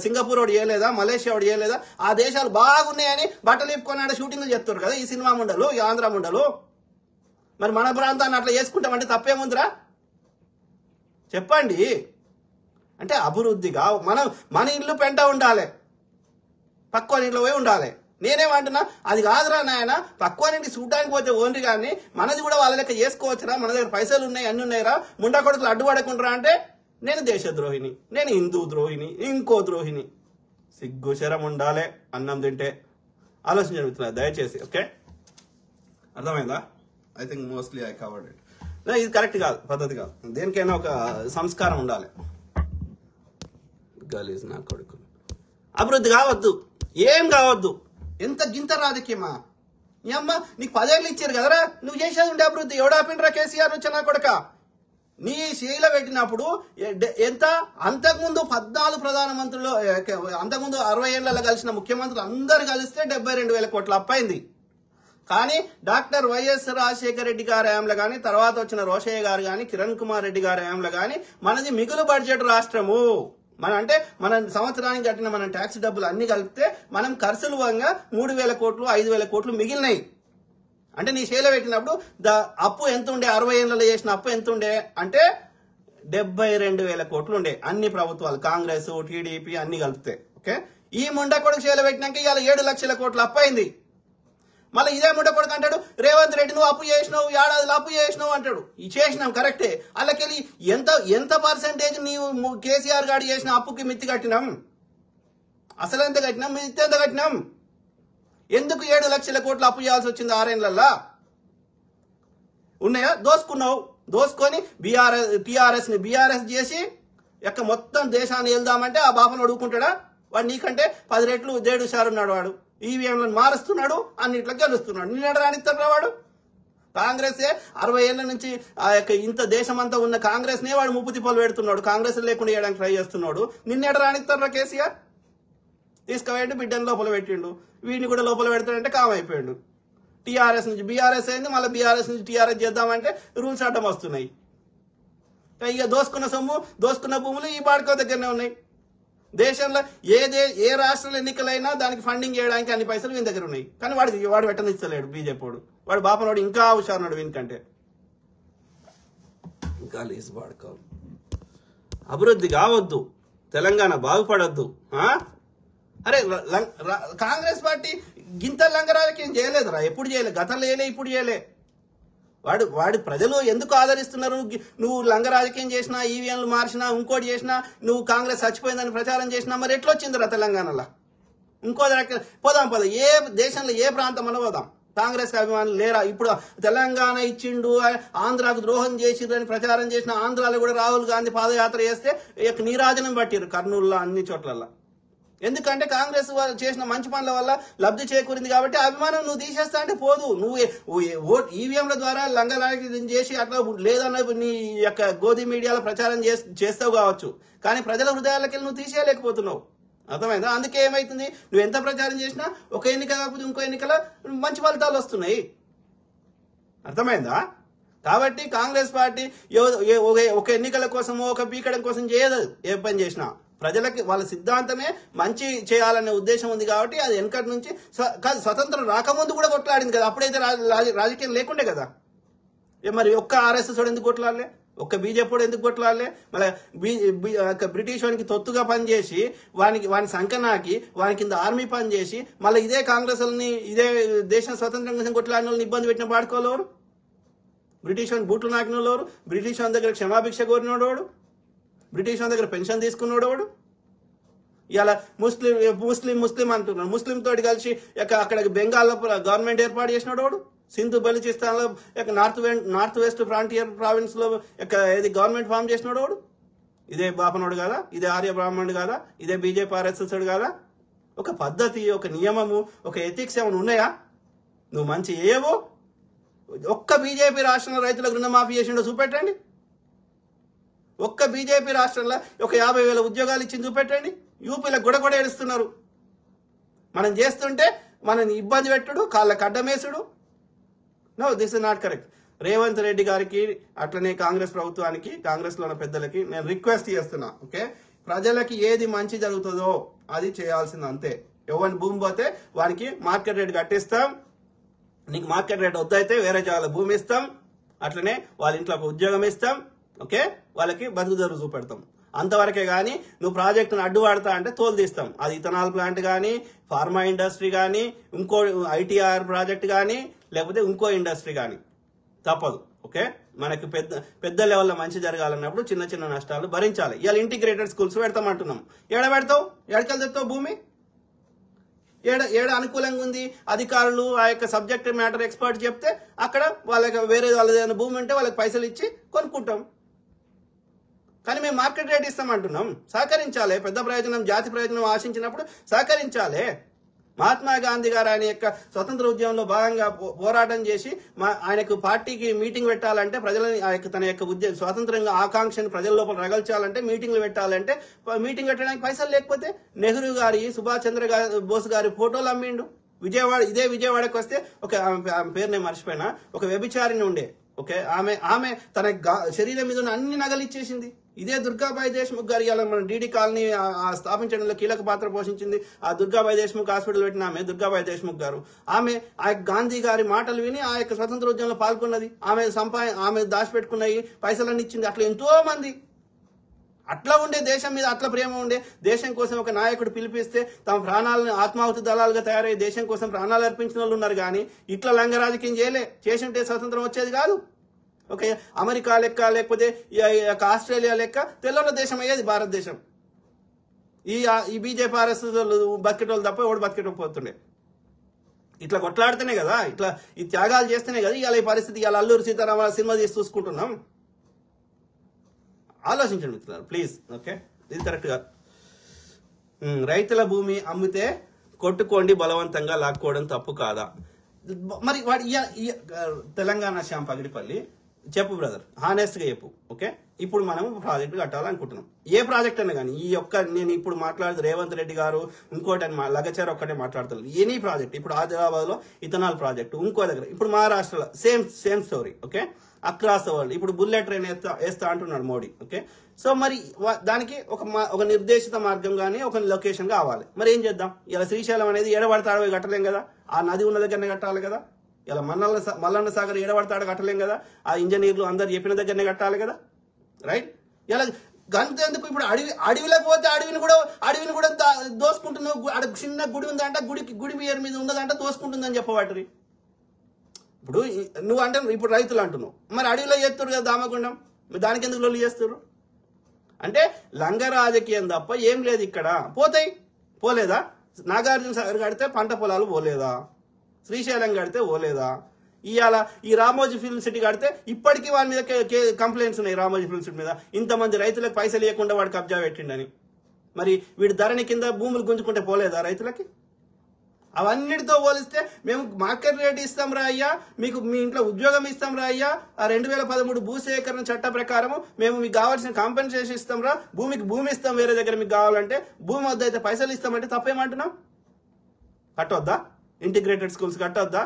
సింగపూర్ వాడు చేయలేదా? మలేషియా వాడు చేయలేదా? ఆ దేశాలు బాగున్నాయని బట్టలు ఇప్పుకున్నాడు షూటింగ్లు చెప్తారు కదా ఈ సినిమా ముండలు, ఈ ఆంధ్ర ముండలు. మరి మన ప్రాంతాన్ని అట్లా చేసుకుంటామంటే తప్పేముందిరా చెప్పండి? అంటే అభివృద్ధిగా మన ఇల్లు పెంట ఉండాలి, పక్కన ఇంట్లో పోయి ఉండాలి. నేనేమంటున్నా అది కాదురా నాయన, పక్కువ నుండి చూడడానికి పోతే ఓన్లీ కానీ మనది కూడా వాళ్ళ లెక్క చేసుకోవచ్చురా, మన దగ్గర పైసలు ఉన్నాయి అన్ని ఉన్నాయిరా, ముండా కొడుకులు అడ్డుపడకుండా అంటే నేను దేశద్రోహిని, నేను హిందూ ద్రోహిని, ఇంకో ద్రోహిని. సిగ్గుశరం ఉండాలి అన్నం తింటే. ఆలోచన జరుగుతున్నది దయచేసి. ఓకే, అర్థమైందా? I think mostly I covered it. ఇది కరెక్ట్ కాదు, పద్ధతి కాదు. దేనికైనా ఒక సంస్కారం ఉండాలి. గలీజ్ నా కొడుకు. అభివృద్ధి కావద్దు, ఏం కావద్దు. ఎంత గింత రాజకీయమా? నీ అమ్మ నీకు 10 ఏళ్ళు ఇచ్చారు కదరా, నువ్వు చేసేది ఉండే అభివృద్ధి ఎవడాపిండ్రా? కేసీఆర్ వచ్చి నా కొడక నీ శైల పెట్టినప్పుడు ఎంత? అంతకుముందు 14 ప్రధానమంత్రులు, అంతకుముందు 60 ఏళ్లలో కలిసిన ముఖ్యమంత్రులు అందరు కలిస్తే 72,000 కోట్ల అప్పైంది. కానీ డాక్టర్ వైఎస్ రాజశేఖర రెడ్డి గారి హయాంలో కానీ, తర్వాత వచ్చిన రోషయ్య గారు కానీ, కిరణ్ కుమార్ రెడ్డి గారి హయాంలో కానీ మనది మిగులు బడ్జెట్ రాష్ట్రము. మన సంవత్సరానికి కట్టిన మన ట్యాక్స్ డబ్బులు అన్ని కలిపితే మనం ఖర్చులు వంగా 3,000 కోట్లు 5,000 కోట్లు మిగిలినాయి. అంటే నీ షేలో పెట్టినప్పుడు అప్పు ఎంత ఉండే? 60 ఏళ్లలో చేసిన అప్పు ఎంత ఉండే అంటే 72,000 కోట్లు ఉండే. అన్ని ప్రభుత్వాలు, కాంగ్రెస్, టీడీపీ అన్ని కలిపితే. ఓకే, ఈ ముండ కొడుకు షేలో పెట్టినాక ఇవాళ 7 లక్షల కోట్లు అప్పు అయింది. మళ్ళీ ఇదే ముండ కొడుకు అంటాడు రేవంత్ రెడ్డి నువ్వు అప్పు చేసినావు, ఏడాదిలో అప్పు చేసినావు అంటాడు. చేసినాం కరెక్టే. అలాకెళ్ళి ఎంత పర్సెంటేజ్ నీవు కేసీఆర్ గారు చేసిన అప్పుకి మిత్తి కట్టినాం? అసలు ఎంత కట్టినాం, మిత్తి ఎంత కట్టినాం? ఎందుకు 7 లక్షల కోట్లు అప్పు చేయాల్సి వచ్చింది 6 ఏళ్లల్లా? ఉన్నాయా? దోసుకొని టీఆర్ఎస్ ని బీఆర్ఎస్ చేసి మొత్తం దేశాన్ని వెళ్దామంటే ఆ బాపను అడుగుకుంటాడా? వాడు నీకంటే 10 రెట్లు దేడు సార్ ఉన్నాడు. వాడు ఈవీఎంలను మారుస్తున్నాడు, అన్నిట్లో గెలుస్తున్నాడు. నిన్నెడ రానిస్తారా? వాడు కాంగ్రెసే 60 ఏళ్ల నుంచి ఇంత దేశమంతా ఉన్న కాంగ్రెస్ నే వాడు ముప్పు తిప్పలు పెడుతున్నాడు. కాంగ్రెస్ లేకుండా చేయడానికి ట్రై చేస్తున్నాడు. నిన్నెడ రానిస్తారా? కేసీఆర్ తీసుకుపోయిండు, బిడ్డను లోపల పెట్టిండు. వీడిని కూడా లోపల పెడతాడంటే కామైపోయాడు. టీఆర్ఎస్ నుంచి బీఆర్ఎస్ అయింది, మళ్ళీ బీఆర్ఎస్ నుంచి టీఆర్ఎస్ చేద్దామంటే రూల్స్ అడ్డం వస్తున్నాయి. ఇక దోసుకున్న సొమ్ము, దోసుకున్న భూములు ఈ బాడుకో దగ్గరనే ఉన్నాయి. దేశంలో ఏ రాష్ట్రంలో ఎన్నికలైనా దానికి ఫండింగ్ చేయడానికి అన్ని పైసలు వీని దగ్గర ఉన్నాయి. కానీ వాడు పెట్టనిస్తలేడు బీజేపీ వాడు బాపనోడు ఇంకా హుషారున్నాడు వీనికంటే. ఇంకా లీజ్ బాడుకో. అభివృద్ధి కావద్దు, తెలంగాణ బాగుపడద్దు. అరే కాంగ్రెస్ పార్టీ గింత లంగరాజకీయం చేయలేదురా, ఎప్పుడు చేయలే, గతంలో చేయలే, ఇప్పుడు చేయలే. వాడి ప్రజలు ఎందుకు ఆదరిస్తున్నారు? నువ్వు లంగ రాజకీయం చేసినా, ఈవీఎంలు మార్చినా, ఇంకోటి చేసినా, నువ్వు కాంగ్రెస్ చచ్చిపోయిందని ప్రచారం చేసినా మరి ఎట్లొచ్చిందిరా తెలంగాణలో? ఇంకో పోదాం ఏ దేశంలో ఏ ప్రాంతం అని పోదాం, కాంగ్రెస్ అభిమానులు లేరా? ఇప్పుడు తెలంగాణ ఇచ్చిండు, ఆంధ్రాకు ద్రోహం చేసిండ్రని ప్రచారం చేసిన ఆంధ్రాలో కూడా రాహుల్ గాంధీ పాదయాత్ర చేస్తే నీరాజనం పట్టిరు కర్నూలులో అన్ని చోట్ల. ఎందుకంటే కాంగ్రెస్ వాళ్ళు చేసిన మంచి పనుల వల్ల లబ్ధి చేకూరింది కాబట్టి అభిమానం నువ్వు తీసేస్తా అంటే పోదు. నువ్వు ఈవీఎంల ద్వారా లంగలాగి చేసి అట్లా లేదన్న నీ యొక్క గోధి మీడియాలో ప్రచారం చేస్తావు కావచ్చు, కానీ ప్రజల హృదయాలకి నువ్వు తీసేయలేకపోతున్నావు. అర్థమైందా? అందుకే ఏమైతుంది, నువ్వు ఎంత ప్రచారం చేసినా ఒక ఎన్నిక కాకపోతే ఇంకో ఎన్నికల మంచి ఫలితాలు వస్తున్నాయి. అర్థమైందా? కాబట్టి కాంగ్రెస్ పార్టీ ఒక ఎన్నికల కోసమో ఒక పీకడం కోసం చేయదు. ఏ పని చేసినా ప్రజలకి వాళ్ళ సిద్ధాంతమే మంచి చేయాలనే ఉద్దేశం ఉంది కాబట్టి అది వెనకటి నుంచి స్వతంత్రం రాకముందు కూడా కొట్లాడింది కదా. అప్పుడైతే రాజకీయం లేకుండే కదా. మరి ఒక్క ఆర్ఎస్ఎస్ వాడు ఎందుకు కొట్లాడలే, ఒక్క బీజేపీ వాడు ఎందుకు కొట్లాడలే? మళ్ళీ బ్రిటిష్ వానికి తొత్తుగా పనిచేసి వాని సంకనాకి వాని కింద ఆర్మీ పనిచేసి మళ్ళీ ఇదే కాంగ్రెస్ వాళ్ళని ఇదే దేశం స్వతంత్రం కోసం కొట్లాడిన వాళ్ళని ఇబ్బంది పెట్టిన పాడుకోలేరు. బ్రిటిష్ వాడిని బూట్లు నాకిన వాళ్ళు, బ్రిటిష్ వాని దగ్గర క్షమాభిక్ష కోరినోడు, బ్రిటిష్ వాని దగ్గర పెన్షన్ తీసుకున్నాడు. ఇలా ముస్లిం అంటున్నాడు. ముస్లిం తోటి కలిసి అక్కడ బెంగాల్లో గవర్నమెంట్ ఏర్పాటు చేసినాడు. సింధు బలూచిస్తాన్ లో నార్త్ వెస్ట్ ఫ్రాంటియర్ ప్రావిన్స్ లో ఏది గవర్నమెంట్ ఫామ్ చేసినాడు. ఇదే బాపనోడు కాదా? ఇదే ఆర్య బ్రాహ్మణుడు కాదా? ఇదే బీజేపీ ఆర్ఎస్ఎస్ కాదా? ఒక పద్ధతి, ఒక నియమము, ఒక ఎథిక్స్ ఏమైనా ఉన్నాయా? నువ్వు మంచి ఏవో ఒక్క బీజేపీ రాష్ట్రంలో రైతులకు రుణమాఫీ చేసిండో చూపెట్టండి. ఒక్క బీజేపీ రాష్ట్రంలో ఒక 50,000 ఉద్యోగాలు ఇచ్చింది చూపెట్టండి. యూపీలో గొడగొడ ఏడుస్తున్నారు. మనం చేస్తుంటే మనని ఇబ్బంది పెట్టుడు, కాళ్ళకు అడ్డమేసుడు. No, this is not correct. Revanth Reddy గారికి అట్లనే కాంగ్రెస్ ప్రభుత్వానికి, కాంగ్రెస్ లో ఉన్న పెద్దలకి నేను రిక్వెస్ట్ చేస్తున్నా. ఓకే, ప్రజలకి ఏది మంచి జరుగుతుందో అది చేయాల్సింది అంతే. ఎవరిని భూమి పోతే వానికి మార్కెట్ రేట్ కట్టిస్తాం. నీకు మార్కెట్ రేట్ వద్దయితే వేరే జాగాలో భూమి ఇస్తాం. అట్లనే వాళ్ళ ఇంట్లో ఒక ఉద్యోగం ఇస్తాం. ఓకే, వాళ్ళకి బతుకుదరువు చూపెడతాం. అంతవరకే కానీ నువ్వు ప్రాజెక్టును అడ్డుపడతా అంటే తోలు తీస్తాం. అది ఇథనాల్ ప్లాంట్ కానీ, ఫార్మా ఇండస్ట్రీ కానీ, ఇంకో ఐటీఆర్ ప్రాజెక్ట్ కానీ, లేకపోతే ఇంకో ఇండస్ట్రీ కానీ తప్పదు. ఓకే, మనకి పెద్ద లెవెల్లో మంచి జరగాలన్నప్పుడు చిన్న చిన్న నష్టాలు భరించాలి. ఇవాళ ఇంటిగ్రేటెడ్ స్కూల్స్ పెడతామంటున్నాం. ఏడ పెడతావు? ఎడకలు తెస్తావు భూమి? ఏడ అనుకూలంగా ఉంది, అధికారులు ఆ యొక్క సబ్జెక్ట్ మ్యాటర్ ఎక్స్పర్ట్ చెప్తే అక్కడ వాళ్ళకి వేరే వాళ్ళ భూమి ఉంటే వాళ్ళకి పైసలు ఇచ్చి కొనుక్కుంటాం. కానీ మేము మార్కెట్ రేట్ ఇస్తామంటున్నాం. సహకరించాలి. పెద్ద ప్రయోజనం, జాతి ప్రయోజనం ఆశించినప్పుడు సహకరించాలి. మహాత్మా గాంధీ గారు ఆయన యొక్క స్వతంత్ర ఉద్యమంలో భాగంగా పోరాటం చేసి ఆయనకు పార్టీకి మీటింగ్ పెట్టాలంటే ప్రజలని తన యొక్క స్వాతంత్రంగా ఆకాంక్షను ప్రజల లోపల రగల్చాలంటే మీటింగ్లు పెట్టాలంటే మీటింగ్ పెట్టడానికి పైసలు లేకపోతే నెహ్రూ గారి, సుభాష్ చంద్ర బోస్ గారి ఫోటోలు అమ్మిండు. ఇదే విజయవాడకు వస్తే ఒక పేరు నేను మర్చిపోయినా, ఒక వ్యభిచారిని ఉండే. ఓకే, ఆమె తన శరీరం మీద ఉన్న అన్ని నగలు ఇచ్చేసింది. ఇదే దుర్గాబాయి దేశ్ముఖ్ గారు ఇవాళ మన డీడీ కాలనీ స్థాపించడంలో కీలక పాత్ర పోషించింది. ఆ దుర్గాబాయి దేశ్ముఖ్ హాస్పిటల్ పెట్టిన ఆమె దుర్గాబాయి దేశ్ముఖ్ గారు. ఆమె ఆ గాంధీ గారి మాటలు విని ఆ యొక్క స్వతంత్ర ఉద్యమంలో పాల్గొన్నది. ఆమె దాచిపెట్టుకున్నాయి పైసలన్నీ ఇచ్చింది. అట్లా ఎంతో మంది అట్లా ఉండే, దేశం మీద అట్లా ప్రేమ ఉండే, దేశం కోసం ఒక నాయకుడు పిలిపిస్తే తమ ప్రాణాలను ఆత్మాహుతి దళాలుగా తయారయ్యి దేశం కోసం ప్రాణాలు అర్పించిన వాళ్ళు ఉన్నారు. కానీ ఇట్లా లంగ రాజకీయం చేసింటే స్వతంత్రం వచ్చేది కాదు. ఓకే, అమెరికా లెక్క, లేకపోతే ఆస్ట్రేలియా లెక్క తెల్లల దేశం అయ్యేది భారతదేశం. ఈ బీజేపీ ఆర్ఎస్ఎస్ బతికేటోళ్ళు తప్ప ఎవడు బతికేటపోతుండే. ఇట్లా కొట్లాడితేనే కదా, ఇట్లా ఈ త్యాగాలు చేస్తేనే కదా ఇవాళ ఈ పరిస్థితి. ఇవాళ అల్లూరి సీతారామ సినిమా తీసి చూసుకుంటున్నాం. ఆలోచించండి మిత్రులారు ప్లీజ్. ఓకే, ఇది కరెక్ట్ గా. రైతుల భూమి అమ్మితే కొట్టుకోండి, బలవంతంగా లాక్కోవడం తప్పు కాదా? మరి వాడి తెలంగాణ శ్యామ్ పగిడిపల్లి చెప్పు బ్రదర్, హానెస్ట్ గా చెప్పు. ఓకే, ఇప్పుడు మనం ప్రాజెక్టు కట్టాలనుకుంటున్నాం. ఏ ప్రాజెక్ట్ అయినా కానీ నేను ఇప్పుడు మాట్లాడుతూ రేవంత్ రెడ్డి గారు ఇంకోటి లగచారు ఒక్కటే మాట్లాడుతున్నారు. ఎనీ ప్రాజెక్ట్, ఇప్పుడు ఆదిలాబాద్ లో ఇథనాల్ ప్రాజెక్టు, ఇంకో దగ్గర, ఇప్పుడు మహారాష్ట్రలో same story. Okay, across the world ఇప్పుడు బుల్లెట్ ట్రైన్ వేస్తా అంటున్నాడు మోడీ. ఓకే, సో మరి దానికి ఒక నిర్దేశిత మార్గం కానీ ఒక లొకేషన్ కావాలి. మరి ఏం చేద్దాం? ఇలా శ్రీశైలం అనేది ఎడబడతాడో కట్టలేం కదా, ఆ నది ఉన్న దగ్గరనే కట్టాలి కదా. ఇలా మల్లన్న సాగర్ ఎడబడతాడో కట్టలేం కదా, ఆ ఇంజనీర్లు అందరు చెప్పిన దగ్గరనే కట్టాలి కదా. రైట్, ఇలా గంతెందుకు? ఇప్పుడు అడవిలోకి పోతే అడవిని కూడా దోసుకుంటున్నావు. చిన్న గుడి ఉందంట, గుడి పేరు మీద ఉన్నదంట, దోసుకుంటుందని చెప్పబట్టి. ఇప్పుడు నువ్వు అంటే ఇప్పుడు రైతులు అంటున్నావు, మరి అడవిలో చేస్తారు కదా దామగుండం, దానికి ఎందుకు లొల్లి చేస్తారు? అంటే లంగ రాజకీయం తప్ప ఏం లేదు ఇక్కడ. పోతాయి, పోలేదా? నాగార్జున సాగర్ కడితే పంట పొలాలు పోలేదా? శ్రీశైలం కడితే ఓలేదా? ఇవాళ ఈ రామోజీ ఫిల్మ్ సిటీ కడితే ఇప్పటికీ వాడి మీద కంప్లైంట్స్ ఉన్నాయి. రామోజీ ఫిల్మ్ సిటీ మీద ఇంతమంది రైతులకు పైసలు ఇవ్వకుండా వాడు కబ్జా పెట్టిండని. మరి వీడి ధరణి కింద భూములు గుంజుకుంటే పోలేదా రైతులకి? అవన్నిటితో పోలిస్తే మేము మార్కెట్ రేట్ ఇస్తాం రా అయ్యా, మీకు మీ ఇంట్లో ఉద్యోగం ఇస్తాం రా అయ్యా, ఆ 2013 భూసేకరణ చట్ట ప్రకారం మేము మీకు కావాల్సిన కాంపెన్సేషన్ ఇస్తాం రా, భూమి ఇస్తాం వేరే దగ్గర మీకు కావాలంటే, భూమి వద్ద అయితే పైసలు ఇస్తామంటే తప్పేమంటున్నాం? కట్టొద్దా? Integrated schools కట్టొద్దా?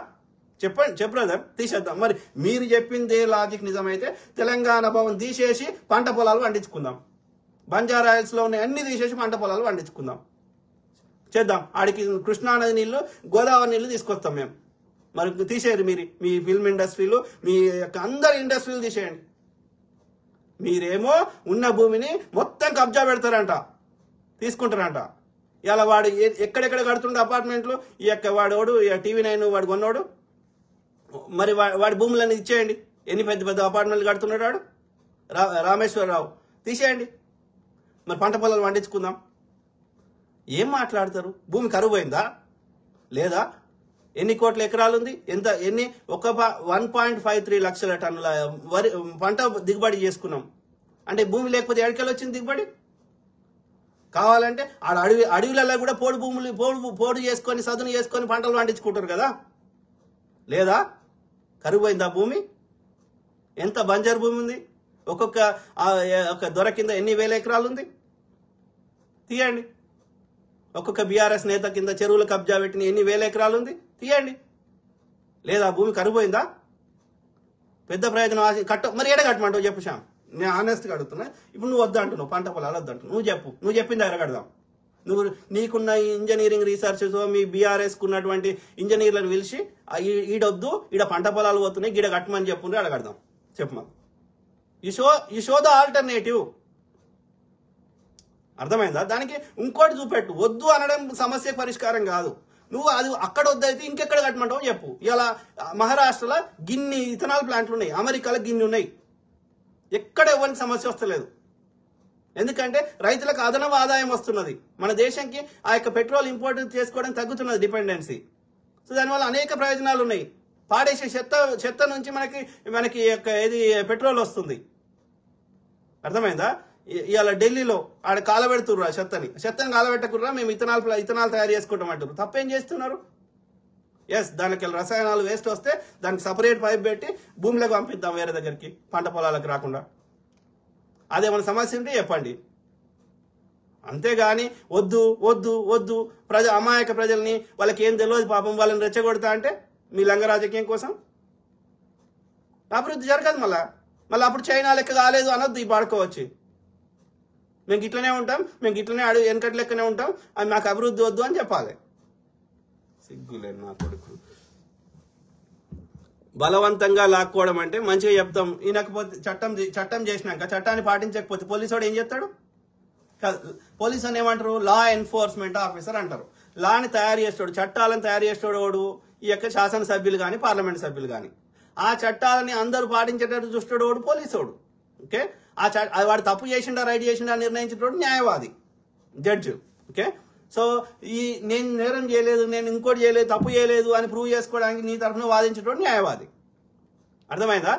చెప్పు బ్రదర్, తీసేద్దాం. మరి మీరు చెప్పిందే లాజిక్ నిజమైతే తెలంగాణ భవన్ తీసేసి పంట పొలాలు పండించుకుందాం, బంజారాయిల్స్లో ఉన్న అన్ని తీసేసి పంట పొలాలు పండించుకుందాం, చేద్దాం. ఆడికి కృష్ణానది నీళ్లు, గోదావరి నీళ్లు తీసుకొస్తాం మేము. మరి తీసేయండి మీరు, మీ ఫిల్మ్ ఇండస్ట్రీలు, మీ యొక్క అందరి ఇండస్ట్రీలు తీసేయండి. మీరేమో ఉన్న భూమిని మొత్తం కబ్జా పెడతారంట, తీసుకుంటారంట. ఇలా వాడు ఎక్కడెక్కడ కడుతుండే అపార్ట్మెంట్లు, ఈ యొక్క వాడోడు TV9 వాడు కొన్నోడు, మరి వాడి భూములన్నీ ఇచ్చేయండి. ఎన్ని పెద్ద పెద్ద అపార్ట్మెంట్లు కడుతున్నాడు వాడు, రామేశ్వరరావు, తీసేయండి. మరి పంట పొలాలు పండించుకుందాం. ఏం మాట్లాడతారు? భూమి కరువు పోయిందా లేదా? ఎన్ని కోట్ల ఎకరాలు ఉంది? ఎన్ని 1.53 లక్షల టన్నుల వరి పంట దిగుబడి చేసుకున్నాం. అంటే భూమి లేకపోతే ఎక్కడికెళ్ళి వచ్చింది దిగుబడి? కావాలంటే ఆడ అడవిలలో కూడా పోడు చేసుకొని సదును చేసుకొని పంటలు పండించుకుంటారు కదా. లేదా? కరువు పోయిందా భూమి? ఎంత బంజర్ భూమి ఉంది? ఒక్కొక్క దొర కింద ఎన్ని వేల ఎకరాలు ఉంది? తీయండి. ఒక్కొక్క బీఆర్ఎస్ నేత కింద చెరువులు కబ్జా పెట్టిన ఎన్ని వేల ఎకరాలు ఉంది? తీయండి. లేదా? భూమి కరువుపోయిందా? పెద్ద ప్రయోజనం మరి ఏడ కట్టమంటావు చెప్పు శ్యామ్, నేను ఆనెస్ట్గా అడుగుతున్నా. ఇప్పుడు నువ్వు వద్దంటున్నావు, పంట పొలాలు వద్దంటున్నావు, నువ్వు చెప్పిన దగ్గర కడదాం. నీకున్న ఇంజనీరింగ్ రీసెర్చెస్, మీ బీఆర్ఎస్కు ఉన్నటువంటి ఇంజనీర్లను పిలిచి ఈడొద్దు, ఈడ పంట పొలాలు పోతున్నాయి, గీడ కట్టమని చెప్పుంటే ఆడ కడదాం. చెప్పమా. You show the alternative. అర్థమైందా? దానికి ఇంకోటి చూపెట్టు. వద్దు అనడం సమస్య పరిష్కారం కాదు. నువ్వు అది అక్కడ వద్దయితే ఇంకెక్కడ కట్టమంటావు చెప్పు. ఇలా మహారాష్ట్రలో గిన్ని ఇథనాల్ ప్లాంట్లు ఉన్నాయి, అమెరికాలో గిన్ని ఉన్నాయి. ఎక్కడ ఎవరికి సమస్య వస్తలేదు. ఎందుకంటే రైతులకు అదనపు ఆదాయం వస్తున్నది. మన దేశంకి ఆ యొక్క పెట్రోల్ ఇంపోర్ట్ చేసుకోవడం తగ్గుతున్నది, డిపెండెన్సీ. సో దానివల్ల అనేక ప్రయోజనాలు ఉన్నాయి. పాడేసే చెత్త నుంచి మనకి పెట్రోల్ వస్తుంది. అర్థమైందా? ఇవాళ ఢిల్లీలో ఆడ కాలబెడుతుర్రా చెత్తని కాలబెట్టకుర్రా, మేము ఇథనాల్ తయారు చేసుకుంటాం అంటారు. తప్పేం చేస్తున్నారు? ఎస్, దానికి రసాయనాలు వేస్ట్ వస్తే దానికి సపరేట్ పైప్ పెట్టి భూమిలోకి పంపిద్దాం వేరే దగ్గరికి, పంట పొలాలకు రాకుండా. అదేమైనా సమస్య ఉంటే చెప్పండి. అంతేగాని వద్దు వద్దు వద్దు అమాయక ప్రజల్ని, వాళ్ళకి ఏం తెలియదు పాపం, వాళ్ళని రెచ్చగొడతా అంటే మీ లంగ రాజకీయం కోసం అభివృద్ధి జరగదు. మళ్ళీ అప్పుడు చైనా లెక్క కాలేదు అనొద్దు. ఈ పాడుకోవచ్చు, మేము ఇట్లనే ఉంటాం, మేము ఇట్లనే వెనకటి లెక్కనే ఉంటాం, అది మాకు అభివృద్ధి వద్దు అని చెప్పాలి. సిగ్గులేదు నా కొడుకు. బలవంతంగా లాక్కోవడం అంటే మంచిగా చెప్తాం, ఈయనకపోతే చట్టం చేసినాక చట్టాన్ని పాటించకపోతే పోలీసు వాడు ఏం చేస్తాడు? పోలీసు అని ఏమంటారు? లా ఎన్ఫోర్స్మెంట్ ఆఫీసర్ అంటారు. లాని తయారు చేస్తాడు, చట్టాలను తయారు చేస్తాడు ఈ యొక్క శాసనసభ్యులు కానీ పార్లమెంట్ సభ్యులు కానీ. ఆ చట్టాలని అందరూ పాటించేటట్టు చూస్తాడు పోలీసోడు. ఓకే, వాడు తప్పు చేసిండా రైట్ చేసిండా నిర్ణయించేటోడు న్యాయవాది, జడ్జి. ఓకే, సో నేను నేరం చేయలేదు, నేను ఇంకోటి చేయలేదు, తప్పు చేయలేదు అని ప్రూవ్ చేసుకోవడానికి నీ తరఫున వాదించేటోడు న్యాయవాది. అర్థమైందా?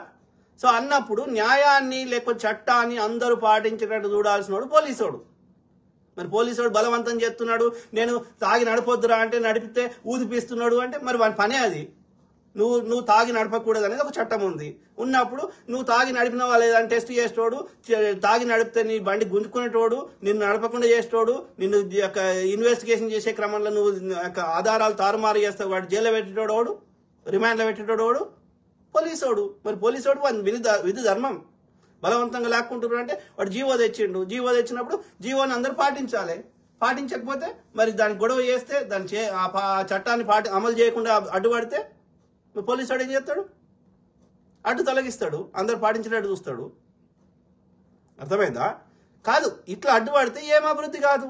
సో అన్నప్పుడు న్యాయాన్ని లేకపోతే చట్టాన్ని అందరూ పాటించేటట్టు చూడాల్సినోడు పోలీసోడు. మరి పోలీసోడు బలవంతం చేస్తున్నాడు, నేను తాగి నడపొద్దురా అంటే నడిపితే ఊదిపిస్తున్నాడు అంటే మరి వాని పనే అది. నువ్వు తాగి నడపకూడదు అనేది ఒక చట్టం ఉంది. ఉన్నప్పుడు నువ్వు తాగి నడిపినవా లేదని టెస్ట్ చేసేటోడు, తాగి నడిపితే నీ బండి గుంజుకునేటోడు, నిన్ను నడపకుండా చేసేటోడు, నిన్ను యొక్క ఇన్వెస్టిగేషన్ చేసే క్రమంలో నువ్వు ఆధారాలు తారుమారు చేస్తావు, వాడు జైల్లో పెట్టేటోడు, రిమాండ్లో పెట్టేటోడు పోలీసోడు. మరి పోలీసోడు విధి ధర్మం. బలవంతంగా లాక్కుంటున్నారు అంటే వాడు జీవో తెచ్చిండు, జీవో తెచ్చినప్పుడు జీవోని అందరూ పాటించాలి. పాటించకపోతే మరి దాన్ని గొడవ చేస్తే ఆ చట్టాన్ని అమలు చేయకుండా అడ్డుపడితే పోలీసు వాడు ఏం చేస్తాడు? అడ్డు తొలగిస్తాడు, అందరు పాటించేటట్టు చూస్తాడు. అర్థమైందా? కాదు, ఇట్లా అడ్డుపడితే ఏం అభివృద్ధి కాదు.